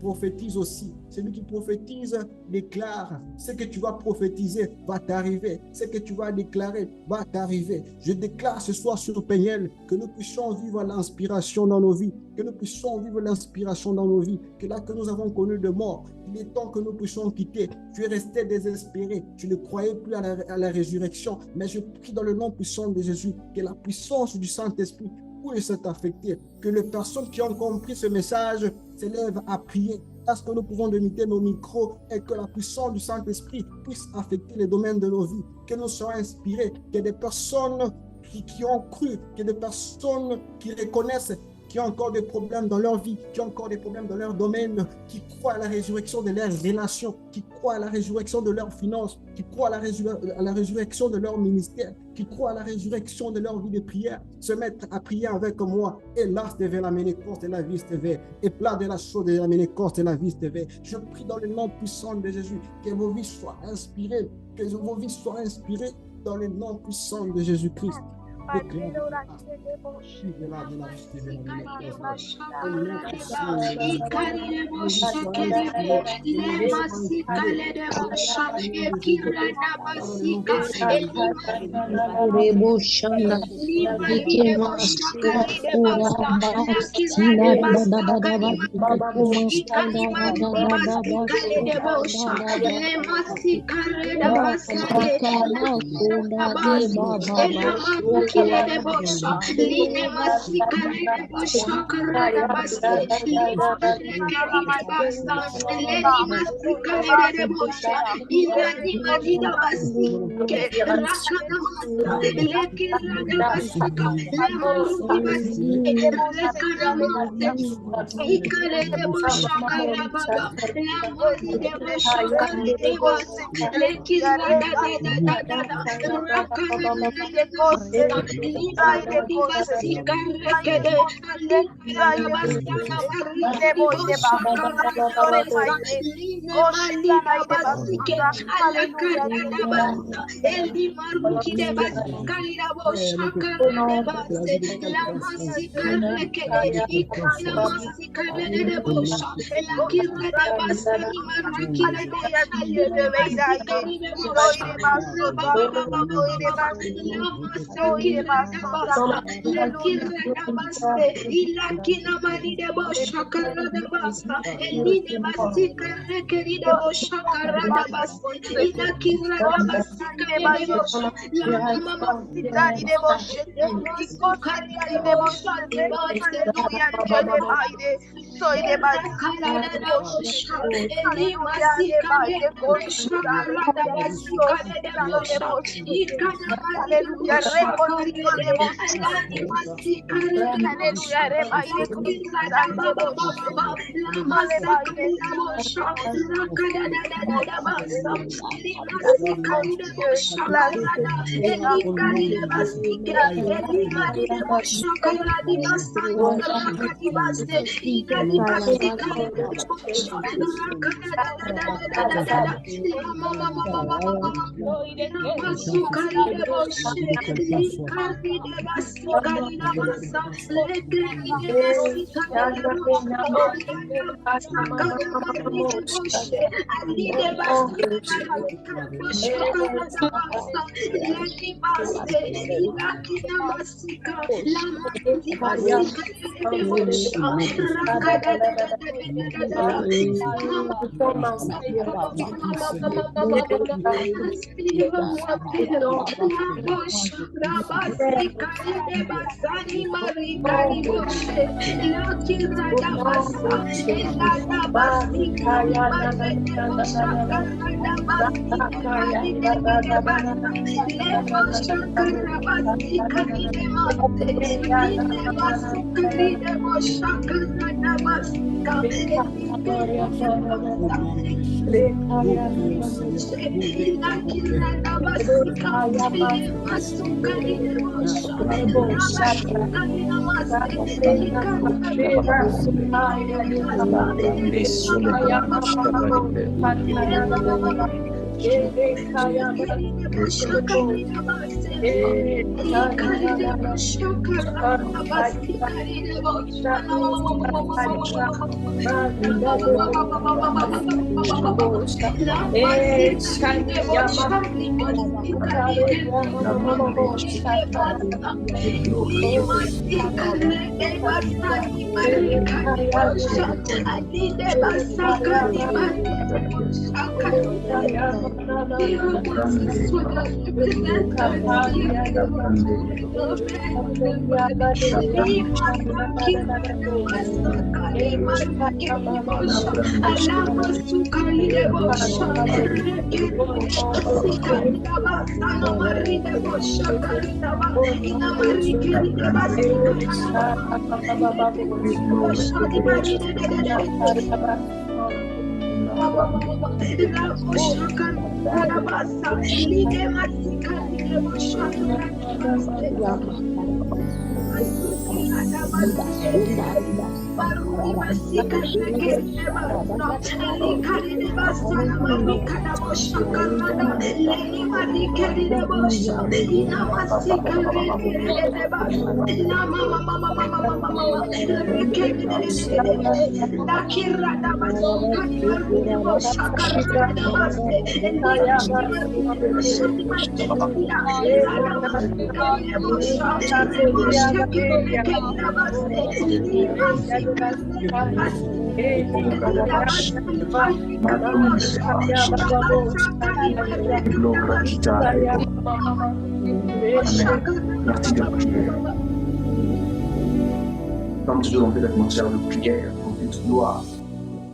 prophétise aussi. Celui qui prophétise déclare. Ce que tu vas prophétiser va t'arriver. Ce que tu vas déclarer va t'arriver. Je déclare ce soir sur Peignel que nous puissions vivre l'inspiration dans nos vies. Que nous puissions vivre l'inspiration dans nos vies. Que là que nous avons connu de mort, il est temps que nous puissions quitter. Tu es resté désespéré. Tu ne croyais plus à la résurrection. Mais je prie dans le nom puissant de Jésus que la puissance du Saint-Esprit puisse t'affecter. Que les personnes qui ont compris ce message s'élèvent à prier. est-ce que nous pouvons limiter nos micros et que la puissance du Saint-Esprit puisse affecter les domaines de nos vies, que nous soyons inspirés, que des personnes qui ont cru, que des personnes qui reconnaissent qui ont encore des problèmes dans leur vie, qui ont encore des problèmes dans leur domaine, qui croient à la résurrection de leurs relations, qui croient à la résurrection de leurs finances, qui croient à la résurrection de leur ministère, qui croient à la résurrection de leur vie de prière, se mettre à prier avec moi. Et là, devait la ménécorte et la vie devait. Et plat de la chose de la ménécorte et la vie devait. Je prie dans le nom puissant de Jésus, que vos vies soient inspirées, que vos vies soient inspirées dans le nom puissant de Jésus-Christ. Merci de prier. Comme toujours dans cette atmosphère de prière, dans cette gloire,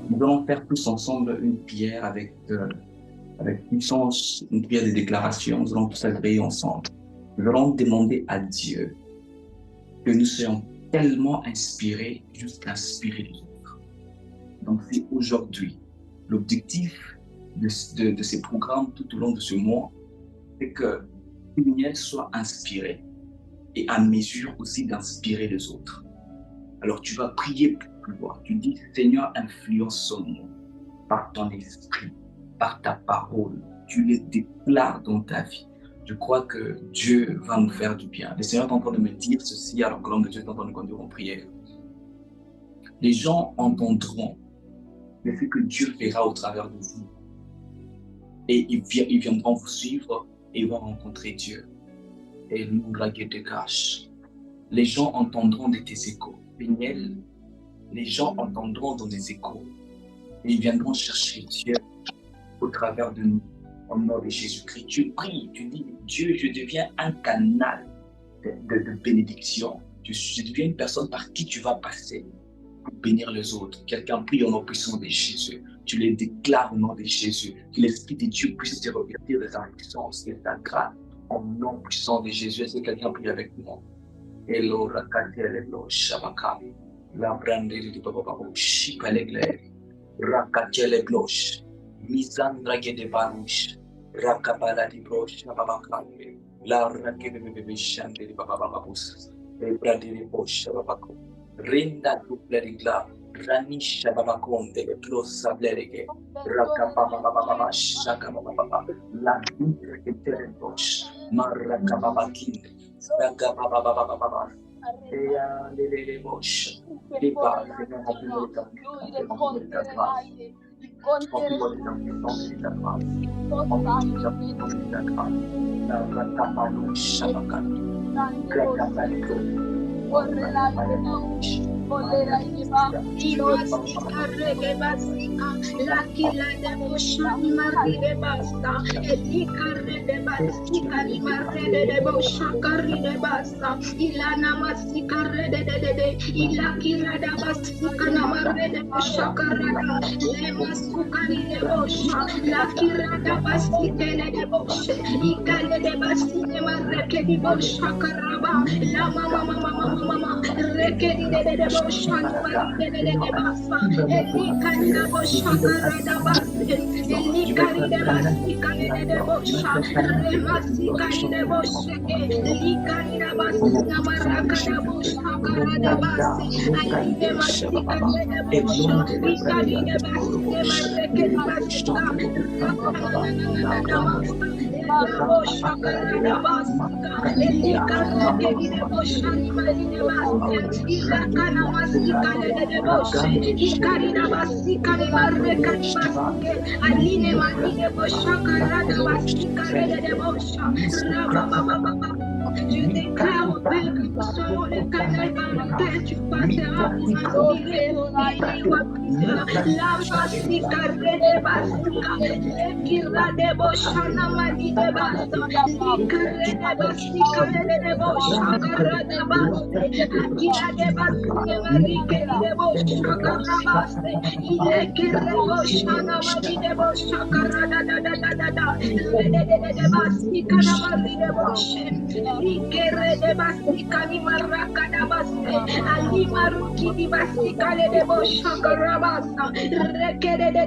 nous allons faire tous ensemble une prière avec puissance, une prière de déclaration. Nous allons tous agréer ensemble. Nous allons demander à Dieu que nous soyons tellement inspirés jusqu'à inspirer les autres. Donc c'est aujourd'hui. L'objectif de ces programmes tout au long de ce mois, c'est que Lumière soit inspiré et à mesure aussi d'inspirer les autres. Alors tu vas prier pour pouvoir. Tu dis, Seigneur, influence moi par ton esprit, par ta parole. Tu les déclares dans ta vie. Je crois que Dieu va nous faire du bien. Le Seigneur est en train de me dire ceci alors que l'homme de Dieu est en train de conduire en prière. Les gens entendront le fait que Dieu verra au travers de vous. Et ils viendront vous suivre et vont rencontrer Dieu. Et nous, la guette de cache. Les gens entendront de tes échos. Péniel, les gens entendront dans des échos. Et ils viendront chercher Dieu au travers de nous. Au nom de Jésus-Christ. Tu pries, tu dis, Dieu, je deviens un canal de bénédiction. Je deviens une personne par qui tu vas passer pour bénir les autres. Quelqu'un prie au nom puissant de Jésus. Tu les déclares au nom de Jésus. Que l'Esprit de Dieu puisse te revêtir de sa puissance et de ta grâce. Au nom puissant de Jésus. Est-ce que quelqu'un prie avec moi? Hello, rakateleblo, shabakami. La brande de bababo, shipalegle. Rakateleblo, misandra de barouche. Rakabala di broche, shabakami. La rakebebe shande de babababos. Le brande de boche, shabako. Rinda double de gla. Rani shababakonde, le clos sablerege. Rakababababa, shakabababa. La double de teleboche. Marakababakinde. Rakababababa. Et les boches. Les bas, c'est un remplement de ta grâce. Remplis-moi de ta puissance et de ta grâce. Remplis-moi de ta puissance et de ta grâce. La rakabalo shabakami. Rakabalo. Mama, rekedi de boshan de basa, eli kanda boshaka da basa, eli kanda basi kanda de bosha, remasi kanda boshake, eli kanda basi namaraka da boshaka da basi, ali de masi kanda de bosha, eli kanda basi namareke basi boshaka da basa, eli kanda de bosha ni mali de basa, ilakana masika de bosha, ikarina basika ni mareka basike, aline mali de boshaka da basika de bosha, raba baba baba. Je déclare au Père que nous serons l'Éternel dans nos têtes. Tu passeras pour inspirer, pour guider, pour plusieurs. La masika rede basika, lekira de boshana mani de basa, likare de basika de boshakara de basa, akira de basine marike de boshakara basa, ilekire boshana mani de boshakara da rede de basika na mani de boshe, likere de basika ni maraka da basa, ali maruki di basika de boshakara basa, rekere de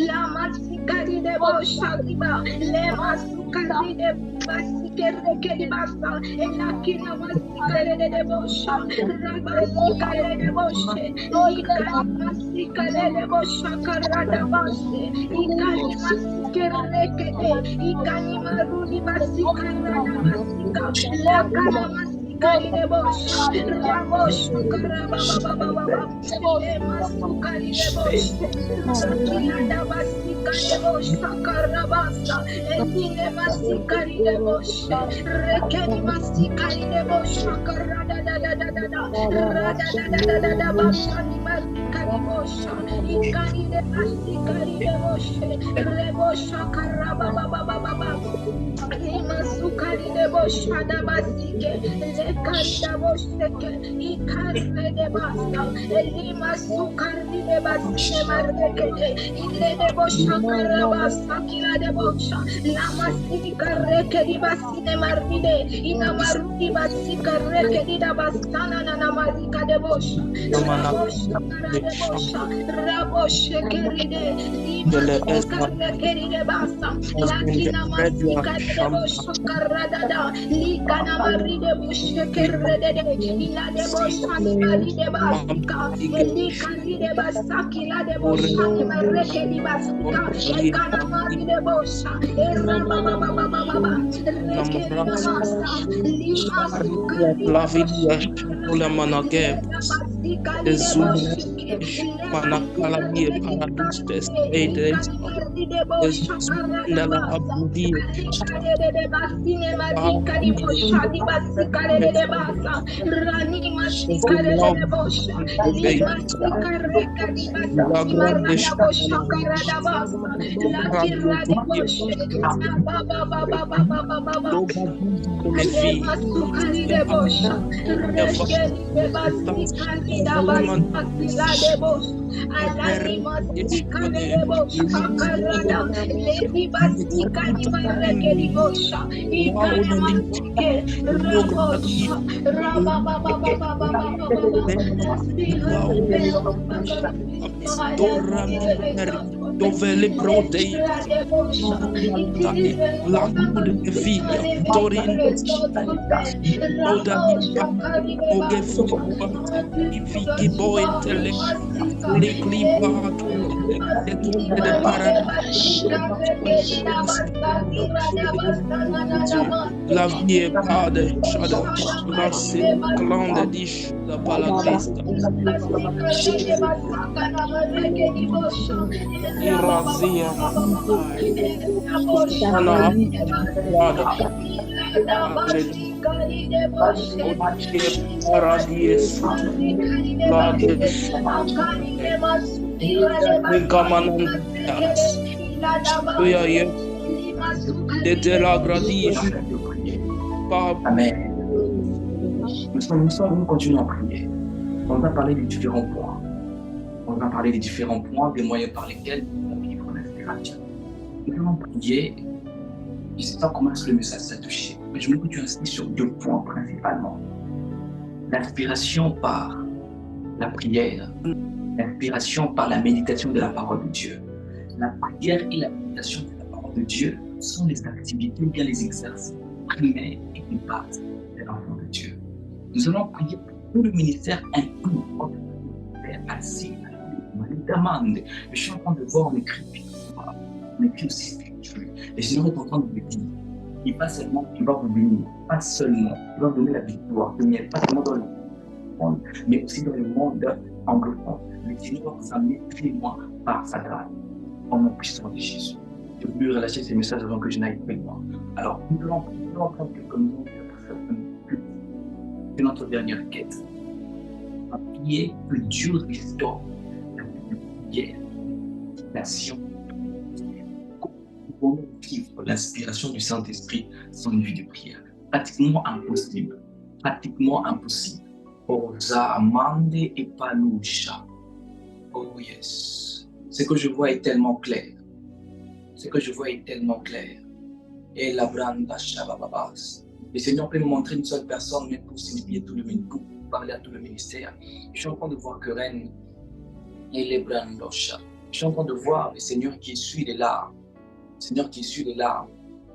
la masikari de boshakara, le masikari de basikere ke di basa, la kina masikare de bosha, rabasikare de boshe, ikani masikare de boshakara da basa, ikani masikere ke de, ikani maruni masikara da masika, la kana masikari de bosha, rabosha karaba baba, le masikari de bosha, rakila da masikari de bosha karabasa, endine masikari de bosha, rekeni masikari de bosha karada da basani masikari bosha, ikani de masikari de bosha, rebosha karaba baba. Lima sukari de bosha da basike, lekari da bosheke, ikari de basa, lima sukari de basine marrekete, ile de bosha karabasa kila de bosha, lama sika reke di basine marride, ina marudi basika reke di da basana na namazika de bosha, rabosha kara de bosha, raboshe keride, lima sika reke di de basa, lakina masika de bosha karadada, likana maride boshe kerede, ila de bosha ni maride basika, likani de basaki la de bosha ni mareke di basika, ekana maride bosha, eraba baba, reke di basa, lima sukari de bosha, Ola manake basika li de boshe, manakala bie paradus pesete de bosha nala karadabasa, abudi de basine marika di bosha di basika de basa, rani masika de bosha, lima sika reka di basiki marada bosha karadabasa, la kira de bosha, baba. Lema sukari de bosha, rekeli de basikari da basakila de bosha, alani masikari de bosha karada, ledi basikani marekeli bosha, ikana masike, rabosha, rababababababababa, dovele brode la gude figlia torin oda oge fiki boy tele le klipa de paradis la vie est pas de shadow la c'est clan de dish la palagrista irazia Amen. Nous continuons à prier. On va parler des différents points. On va parler des différents points, des moyens par lesquels nous pouvons vivre l'inspiration. Nous allons prier. Je ne sais pas comment le message s'est touché, mais je veux que tu insistes sur 2 points principalement. L'inspiration par la prière, l'inspiration par la méditation de la parole de Dieu. La prière et la méditation de la parole de Dieu sont les activités, bien les exercices primaires et de base de l'enfant de Dieu. Nous allons prier pour tout le ministère inclus notre ministère assis à la demande. Je suis en train de voir, on écrit aussi spirituel. Le Seigneur est en train de vous dire, et pas seulement qu'il va vous bénir, pas seulement, il va vous donner la victoire, pas seulement dans le monde, mais aussi dans le monde anglophone. Le Seigneur va vous amener plus loin par sa grâce, en nom puissant de Jésus. Je voulais relâcher ces messages avant que je n'aille plus loin. Alors, nous allons prendre quelques minutes C'est notre dernière quête. On va prier que Dieu restaure la vie de prière, nation. Comment vivre l'inspiration du Saint-Esprit sans une vie de prière? Pratiquement impossible. Pratiquement impossible. Oza amande et paloucha. Oh yes. Ce que je vois est tellement clair. Ce que je vois est tellement clair. Et la branda shabababas. Le Seigneur peut me montrer une seule personne, mais pour signifier tout le ministère, pour parler à tout le ministère. Je suis en train de voir que Reine et les brandosha. Je suis en train de voir le Seigneur qui essuie les larmes. Le Seigneur qui essuie les larmes.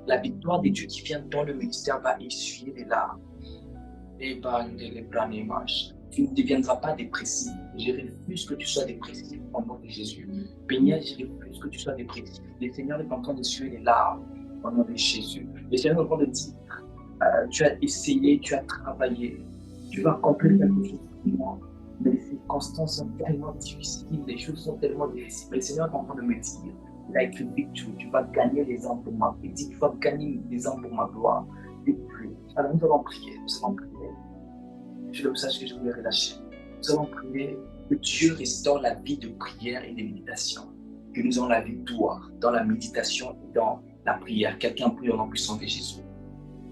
La victoire de Dieu qui vient dans le ministère va essuyer les larmes. Et les branimages. Tu ne deviendras pas dépressif. Je refuse que tu sois dépressif au nom de Jésus. Péniel, je refuse que tu sois dépressif. Le Seigneur est en train d'essuyer les larmes au nom de Jésus. Le Seigneur est en train de dire, tu as essayé, tu as travaillé, tu vas accomplir quelque chose pour moi. Mais les circonstances sont tellement difficiles, les choses sont tellement difficiles. Mais le Seigneur est en train de me dire, like a victory, tu vas gagner les âmes pour ma vie, tu vas gagner les âmes pour ma gloire. Et puis, alors nous allons prier, Je le message que je voulais relâcher. Nous allons prier que Dieu restaure la vie de prière et de méditation. Que nous ayons la victoire dans la méditation et dans la prière. Quelqu'un prie au nom puissant de Jésus.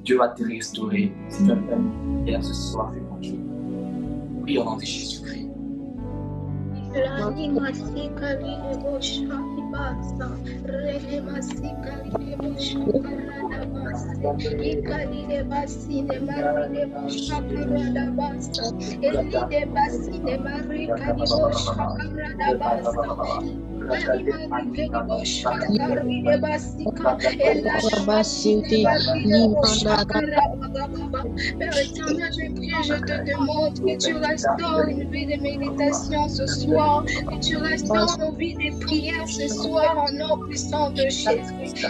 Dieu va te restaurer. Si tu as fait une prière ce soir, c'est pour Dieu. Prie au nom de Jésus-Christ. Père éternel, je te demande que tu restaures une vie de méditation ce soir, que tu restaures nos vies de prière ce soir en nom puissant de Jésus.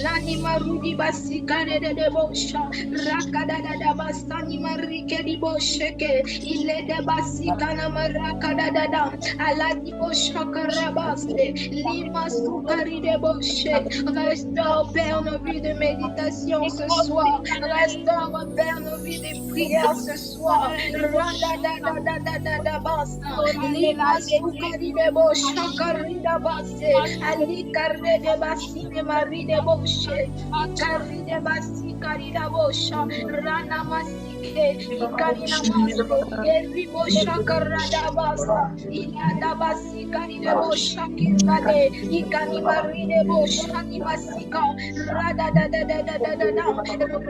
L'anima rudi basika de bosha rakada da basani marike di bosheke ile de basika na marakada da ala di bosha karabaste lima sukari de boshe. Restaure Père nos vies de méditation ce soir, restaure Père nos vies de prière ce soir. Rada da basta lima sukari de bosha karida baste ali karde de basine mari de boshe ikari de basi kari da bosha rana masike ikari na maste eri bosha karada basa ila da basi kari de bosha kirade ikani mari de bosha ni masika rada da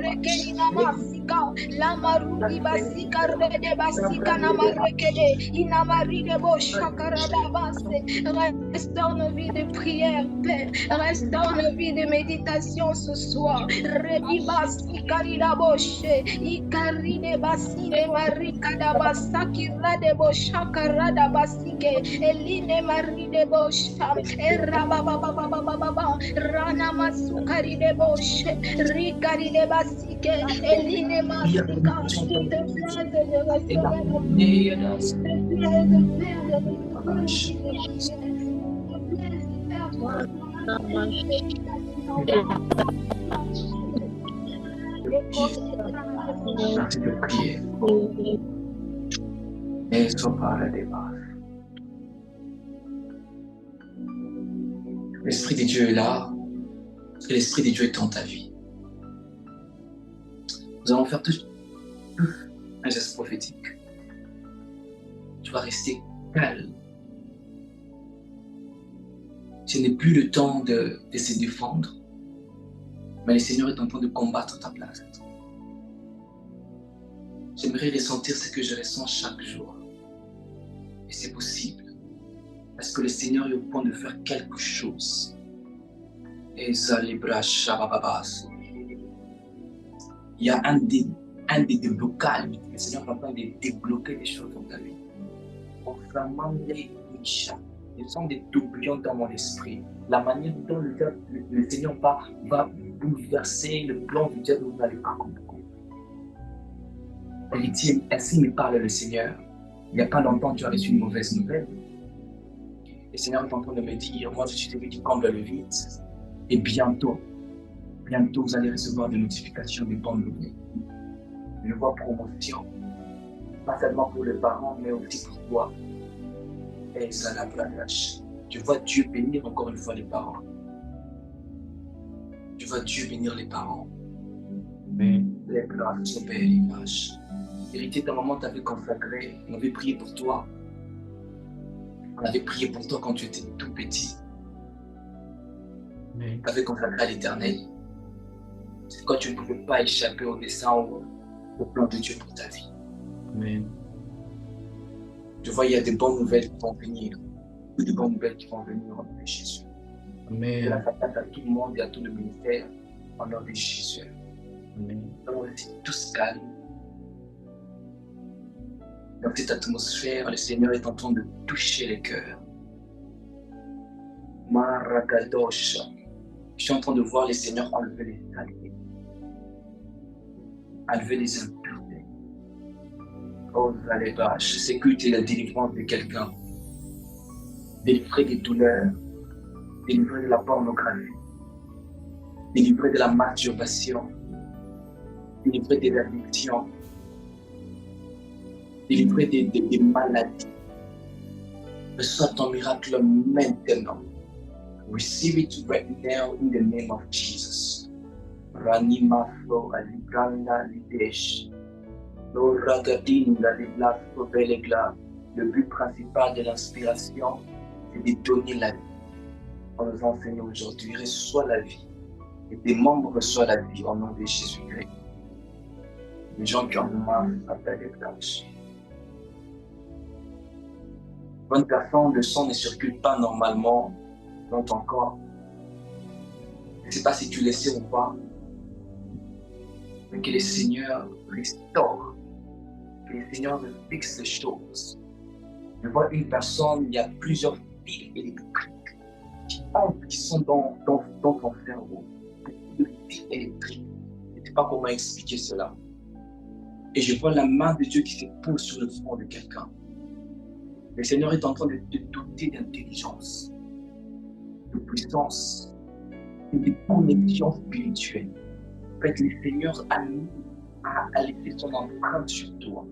rekeni na masika la marudi basi karde de basika na marekede ina mari de bosha karada baste. Restaure nos vies de prière, Père. Restaure nos vies de méditation ce soir. Redibasi karida boshe, ikari de basine marika da basaki rade bosha karada basike, eline mari de bosha, erababababababa, rana masukari de boshe, rikari de basike, eline masika. S'il te plaît de restaurer nos vies. S'il te plaît de faire L'Esprit de Dieu est là, et l'Esprit de Dieu est dans ta vie. Nous allons faire tous un geste prophétique. Tu vas rester calme. Ce n'est plus le temps de se défendre, mais le Seigneur est en train de combattre ta place. J'aimerais ressentir ce que je ressens chaque jour. Et c'est possible, parce que le Seigneur est au point de faire quelque chose. Et Zalibra Shabababas. Il y a un des déblocages. Le Seigneur est en train de débloquer des choses dans ta vie. Ils sont des doublons dans mon esprit. La manière dont le Seigneur va bouleverser le plan du diable, vous n'allez pas comprendre. Il dit, ainsi me parle le Seigneur. Il n'y a pas longtemps, tu as reçu une mauvaise nouvelle. Le Seigneur est en train de me dire, moi je suis devenu du comble le vide. Et bientôt, vous allez recevoir des notifications des bonnes nouvelles. Une voie promotion, pas seulement pour les parents, mais aussi pour toi. Et ça la plage. Tu vois Dieu bénir encore une fois les parents. Tu vois Dieu bénir les parents. Mais les grâces sont belles images. Héritier, ta maman t'avait consacré, on avait prié pour toi. On avait prié pour toi quand tu étais tout petit. Tu avais consacré à l'Éternel. C'est quand tu ne pouvais pas échapper au dessein, au plan de Dieu pour ta vie. Amen. Tu vois, il y a des bonnes nouvelles qui vont venir. Des bonnes nouvelles qui vont venir au nom de Jésus. Amen. Je la s'attaque à tout le monde et à tout le ministère au nom de Jésus. Amen. Donc, c'est tous calme. Dans cette atmosphère, le Seigneur est en train de toucher les cœurs. Maragadosh. Je suis en train de voir le Seigneur enlever les saletés, enlever les impuretés. Oh, Zaléba, je sais que tu es la délivrance de quelqu'un. Délivrer des douleurs, délivrer de la pornographie, délivrer de la masturbation, délivrer des addictions, délivrer des maladies. Reçois ton miracle maintenant. Receive it right now in the name of Jesus. Ranima flo alibranda lidesh. Lo ragadinga liblasto belegla. Le but principal de l'inspiration, c'est de donner la vie. On nous enseigne aujourd'hui, reçois la vie. Et tes membres reçoivent la vie au nom de Jésus-Christ. Les gens qui en masse appellent les tâches. Bonne personne, le sang ne circule pas normalement dans ton corps. Je ne sais pas si tu le sais ou pas, mais que le Seigneur restaure, que le Seigneur fixe les choses. Je vois une personne, il y a plusieurs fils électriques qui sont dans ton cerveau. Des fils électriques. Je ne sais pas comment expliquer cela. Et je vois la main de Dieu qui se pose sur le front de quelqu'un. Le Seigneur est en train de te doter d'intelligence, de puissance et de connexion spirituelle. En fait, le Seigneur a laissé son empreinte sur toi.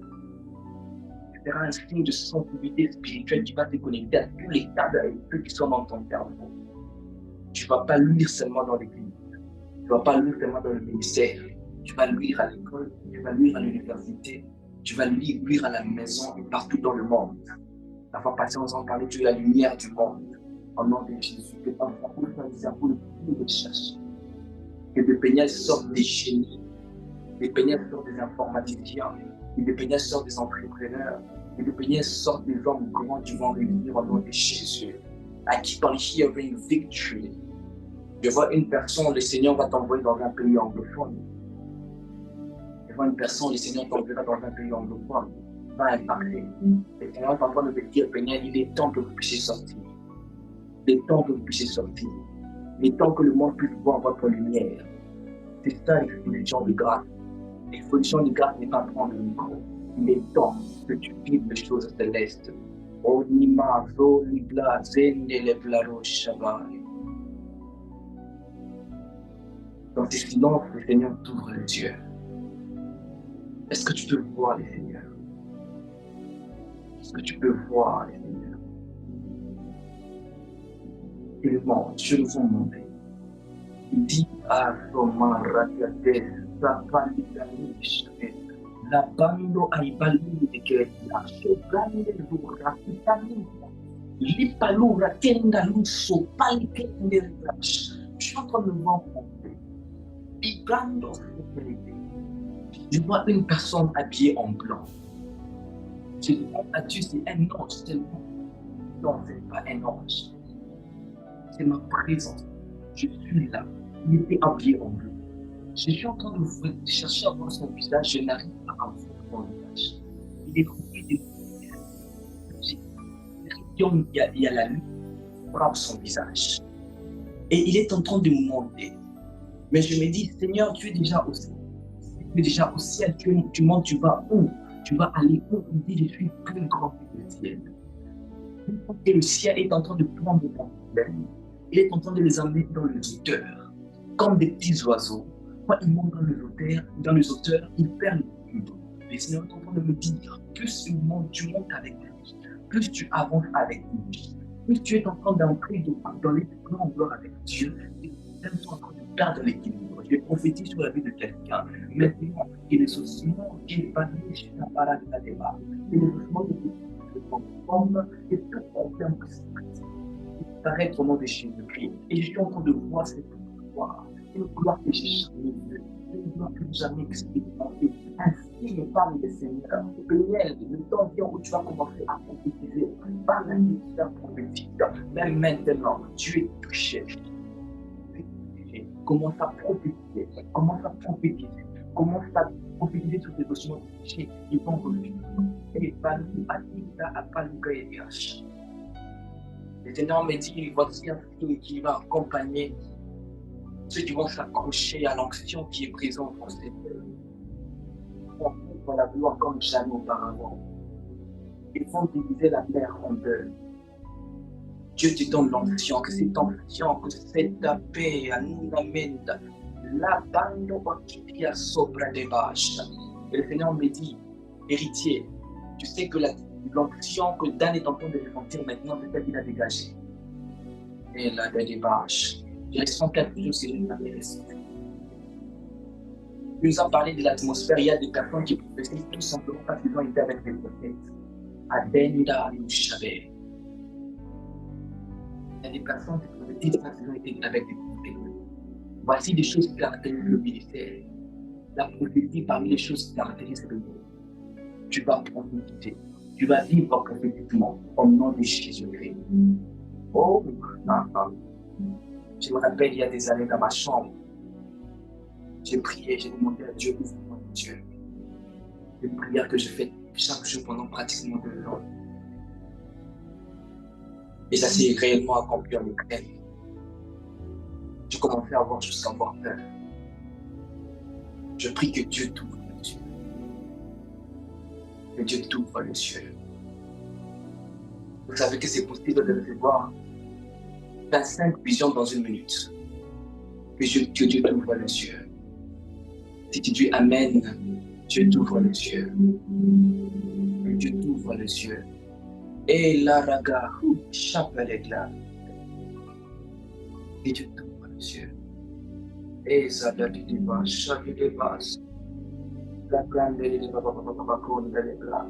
Tu feras un signe de sensibilité spirituelle qui va te connecter à tous les cadres et ceux qui sont dans ton cerveau. Tu ne vas pas lire seulement dans l'église, tu ne vas pas lire seulement dans le ministère, tu vas lire à l'école, tu vas lire à l'université, tu vas lire à la maison et partout dans le monde. La fois passée, on en parlait, tu es la lumière du monde. Au nom de Jésus, que par favor, le cerveau le plus de chercher. Que des peignets sortent des génies, des peignets sortent des informaticiens, que des peignets sortent des entrepreneurs, que des peignets sortent des hommes grands qui vont réunir au nom de Jésus. I keep on hearing victory. Je vois une personne, le Seigneur va t'envoyer dans un pays anglophone. Je vois une personne, le Seigneur t'enverra dans un pays anglophone. Va impacter. Le Seigneur est en train de te dire, Peignel, il est temps que vous puissiez sortir. Il est temps que vous puissiez sortir. Il est temps que le monde puisse voir votre lumière. C'est ça l'exposition de grâce. L'exposition de grâce n'est pas prendre le micro. Il est temps que tu vives les choses célestes. Onima, Zolibla, Zendelevlaro, Shabbat. Dans ces silences, le Seigneur t'ouvre les yeux. Est-ce que tu peux voir les Seigneurs? Est-ce que tu peux voir les Seigneurs? Il monte, je vous montre. Il dit à Roma Ragades, Sapaliganish, la bando aibalini de Ketia, Shogande Lura, Vitamine, Lipalura, Tenda Lusso, Palikende Rash. Je suis en train de me rencontrer. Bigando, je vois une personne habillée en blanc. Je demande à Dieu, c'est un ange seulement. Non, ce n'est pas un ange. C'est ma présence. Je suis là. Il était habillé en bleu. Je suis en train de chercher à voir son visage. Je n'arrive pas à voir son visage. Il est rempli de lumière. J'ai il y a la lutte qui frappe son visage. Et il est en train de monter. Mais je me dis, Seigneur, tu es déjà au ciel. Tu es déjà au ciel. Tu montes, tu vas où? Tu vas aller où? Il dit, je suis plus grand que le ciel. Et le ciel est en train de prendre ton problème. Il est en train de les emmener dans les hauteurs, comme des petits oiseaux. Quand ils montent dans les hauteurs, ils perdent l'équilibre. Le Seigneur est en train de me dire, plus tu montes avec lui, plus tu avances avec lui, plus tu es en train d'entrer dans les grands gloires avec Dieu, et tu es en train de perdre l'équilibre. Je prophétise sur la vie de quelqu'un. Maintenant, que les ossements qui épanouissent sur la parade de la débat, que les ossements de forme et tout confirme que c'est pratique. Il paraît au nom de Jésus-Christ. Et je suis en train de voir cette gloire. Une gloire que j'ai jamais vue. Une gloire que j'ai jamais expérimentée. Ainsi me parle le Seigneur. Peignel, le temps vient où tu vas commencer à prophétiser par la ministère prophétique. Même maintenant, tu es touché. Commence à prophétiser. Commence à prophétiser. Commence à prophétiser sur tes ossements touchés. Ils vont revivre. Et le Seigneur me dit, voici un feu qui va accompagner ceux qui vont s'accrocher à l'onction qui est présente pour cette œuvre. Ils vont vivre la gloire comme jamais auparavant. Ils vont diviser la mer en deux. Dieu te donne l'onction, que cette onction, que cette paix, à nous amène la bande qui a sobre des vaches. Et le Seigneur me dit, héritier, tu sais que l'onction que Dan est en train de ressentir maintenant, c'est celle qu'il a dégagée. Et là, des vaches. Je ressens quelque chose qui m'intéresse. Il nous a parlé de l'atmosphère. Il y a des personnes qui prophétisent tout simplement parce qu'ils ont été avec des prophètes. Adenda Yushabe. Il y a des personnes qui prophétisent parce qu'ils ont été avec des prophètes. Voici des choses qui caractérisent le ministère. La prophétie parmi les choses qui caractérisent le ministère. Tu vas prophétiser. Tu vas vivre prophétiquement au nom de Jésus-Christ. Oh, je me rappelle, il y a des années dans ma chambre, j'ai prié, j'ai demandé à Dieu, ouvre-moi Dieu. C'est une prière que je fais chaque jour pendant pratiquement 2 ans. Et ça s'est réellement accompli en Ukraine. J'ai commencé à avoir jusqu'à avoir peur. Je prie que Dieu t'ouvre les yeux. Que Dieu t'ouvre les yeux. Vous savez que c'est possible de recevoir 25 visions dans 1 minute. Que Dieu t'ouvre les yeux. Si tu dis Amen, Dieu t'ouvre les yeux. Que Dieu t'ouvre les yeux. Et la raga, chapelet là. Que Dieu t'ouvre les yeux. Et ça date du débat, chaque débat. La grande de Babaconde de là.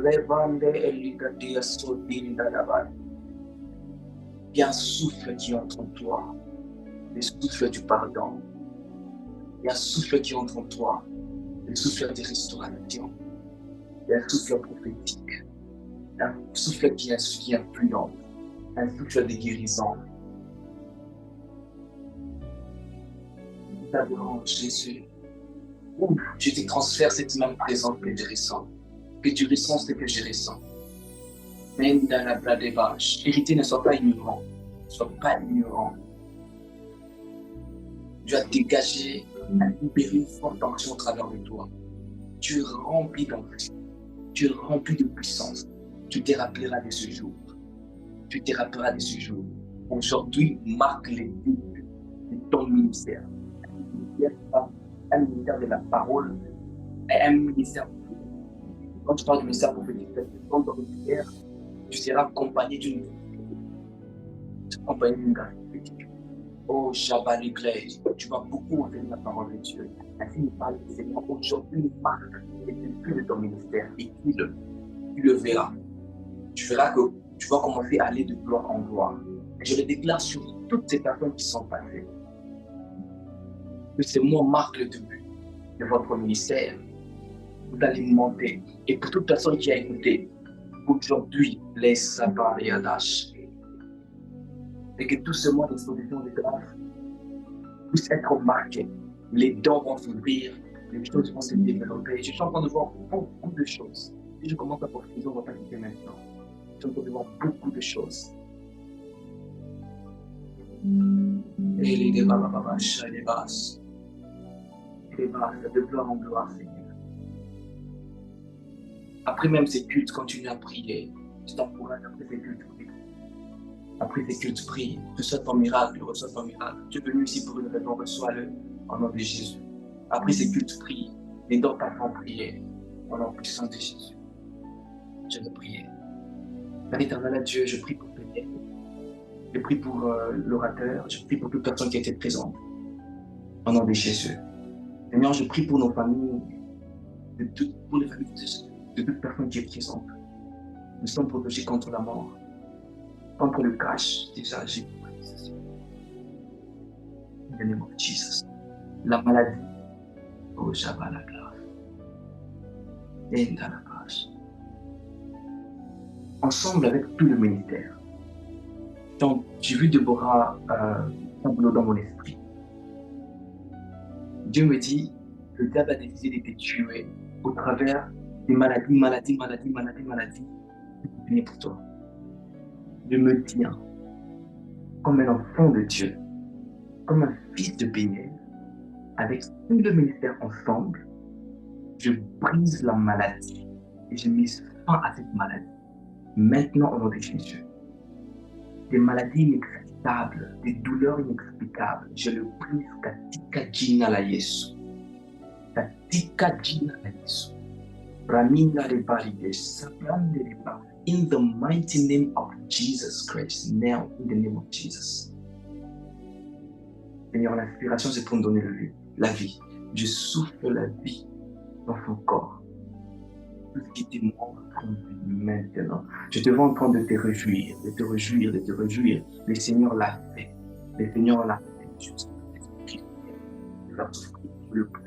Les bandes et les gardien sont dignes d'Adaban. Il y a un souffle qui entre en toi, le souffle du pardon. Il y a un souffle qui entre en toi, le souffle de restauration. Il y a un souffle prophétique, un souffle qui influence, un souffle de guérison. D'abord, Jésus, je te transfère cette même présence que tu ressens. Que tu ressens ce que je ressens. Même dans la plat des vaches. Héritier, ne sois pas ignorant. Ne sois pas ignorant. Tu as dégagé, libéré une forte onction au travers de toi. Tu es rempli d'onction. Tu es rempli de puissance. Tu te rappelleras de ce jour. Tu te rappelleras de ce jour. Aujourd'hui marque les débuts de ton ministère. Un ministère de la parole et un ministère. Quand tu parles du ministère prophétique, dans ton ministère, tu seras accompagné d'une grâce prophétique. Oh, Shabbat l'église, tu vas beaucoup entendre la parole de Dieu. Ainsi, il parle du Seigneur. Aujourd'hui, il marque les débuts de ton ministère. Et tu le verras. Tu verras que tu vas commencer à aller de gloire en gloire. Et je le déclare sur toutes ces personnes qui sont passées. Que ces mots marquent le début de votre ministère. Vous allez monter. Et pour toute personne qui a écouté, aujourd'hui, laisse sa part et lâche. Et que tout ce mois d'exposition de grâce puisse être marqué. Les dents vont s'ouvrir, les choses vont se développer. Je suis en train de voir beaucoup de choses. Si je commence à profiter, on va pas quitter maintenant. Tu es en train de voir beaucoup de choses. Et les débats, les basses. Les basses, de gloire en gloire, Seigneur. Après même ces cultes, continue à prier. Je t'encourage après ces cultes, prie. Après ces cultes, prie. Reçois ton miracle, reçois ton miracle. Tu es venu ici pour une raison, reçois-le au nom de Jésus. Après ces cultes, prie. Ne dors pas sans prier. Au nom puissant de Jésus. Je veux prier. Père éternel, Dieu, je prie pour Péniel. Je prie pour l'orateur. Je prie pour toute personne qui a été présente. Au nom de Jésus. Seigneur, je prie pour nos familles, pour les familles de toute personne qui est présente. Nous sommes protégés contre la mort, contre le cash. Déjà, j'ai compris. In the name of Jesus. La maladie. Oh, Shabbat la gloire. Et dans la page. Ensemble avec tout le ministère. Donc, j'ai vu Déborah un boulot dans mon esprit. Dieu me dit, le diable a décidé de te tuer au travers des maladies. C'est pour toi. Je me tiens comme un enfant de Dieu, comme un fils de Péniel, avec tout le ministère ensemble. Je brise la maladie et je mets fin à cette maladie. Maintenant, au nom de Jésus, des maladies inexplicables, des douleurs inexplicables, je le brise. Katika jina la Yesu. Katika jina la Yesu. Ramina rebaride, sabrande reba. In the mighty name of Jesus Christ, now in the name of Jesus. Seigneur, l'inspiration, c'est pour nous donner la vie. Je souffle la vie dans son corps. Tout ce qui était mort maintenant. Je te vois en train de te réjouir, de te réjouir, de te réjouir. Le Seigneur l'a fait. Le Seigneur l'a fait. Juste leur souffrir le plus.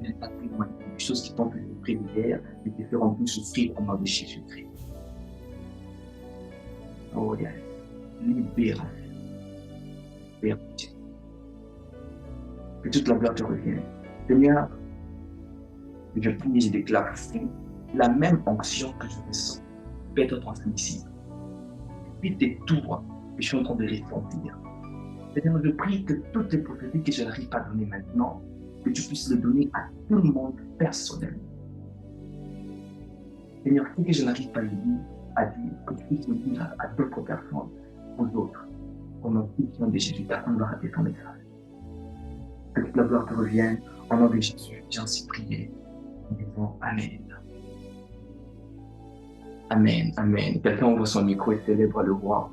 Il n'est pas témoigné des choses qui t'ont fait souffrir hier et te feront plus souffrir au nom de Jésus-Christ. Oh yes. Libération. Libération. Que toute la gloire te revienne. Seigneur, je prie, je déclare la même onction que je ressens peut être transmise ici. Puis tes tours que je suis en train de ressentir. Seigneur, je prie que toutes les prophéties que je n'arrive pas à donner maintenant, que tu puisses les donner à tout le monde personnellement. Seigneur, ce que je n'arrive pas à dire, que tu puisses le dire à d'autres personnes, aux autres. Au nom de Jésus, personne ne va rater ton message. Que toute la gloire te revienne. Au nom de Jésus, j'ai ainsi prié. Nous disons Amen. Amen, Amen. Quelqu'un ouvre son micro et célèbre le roi.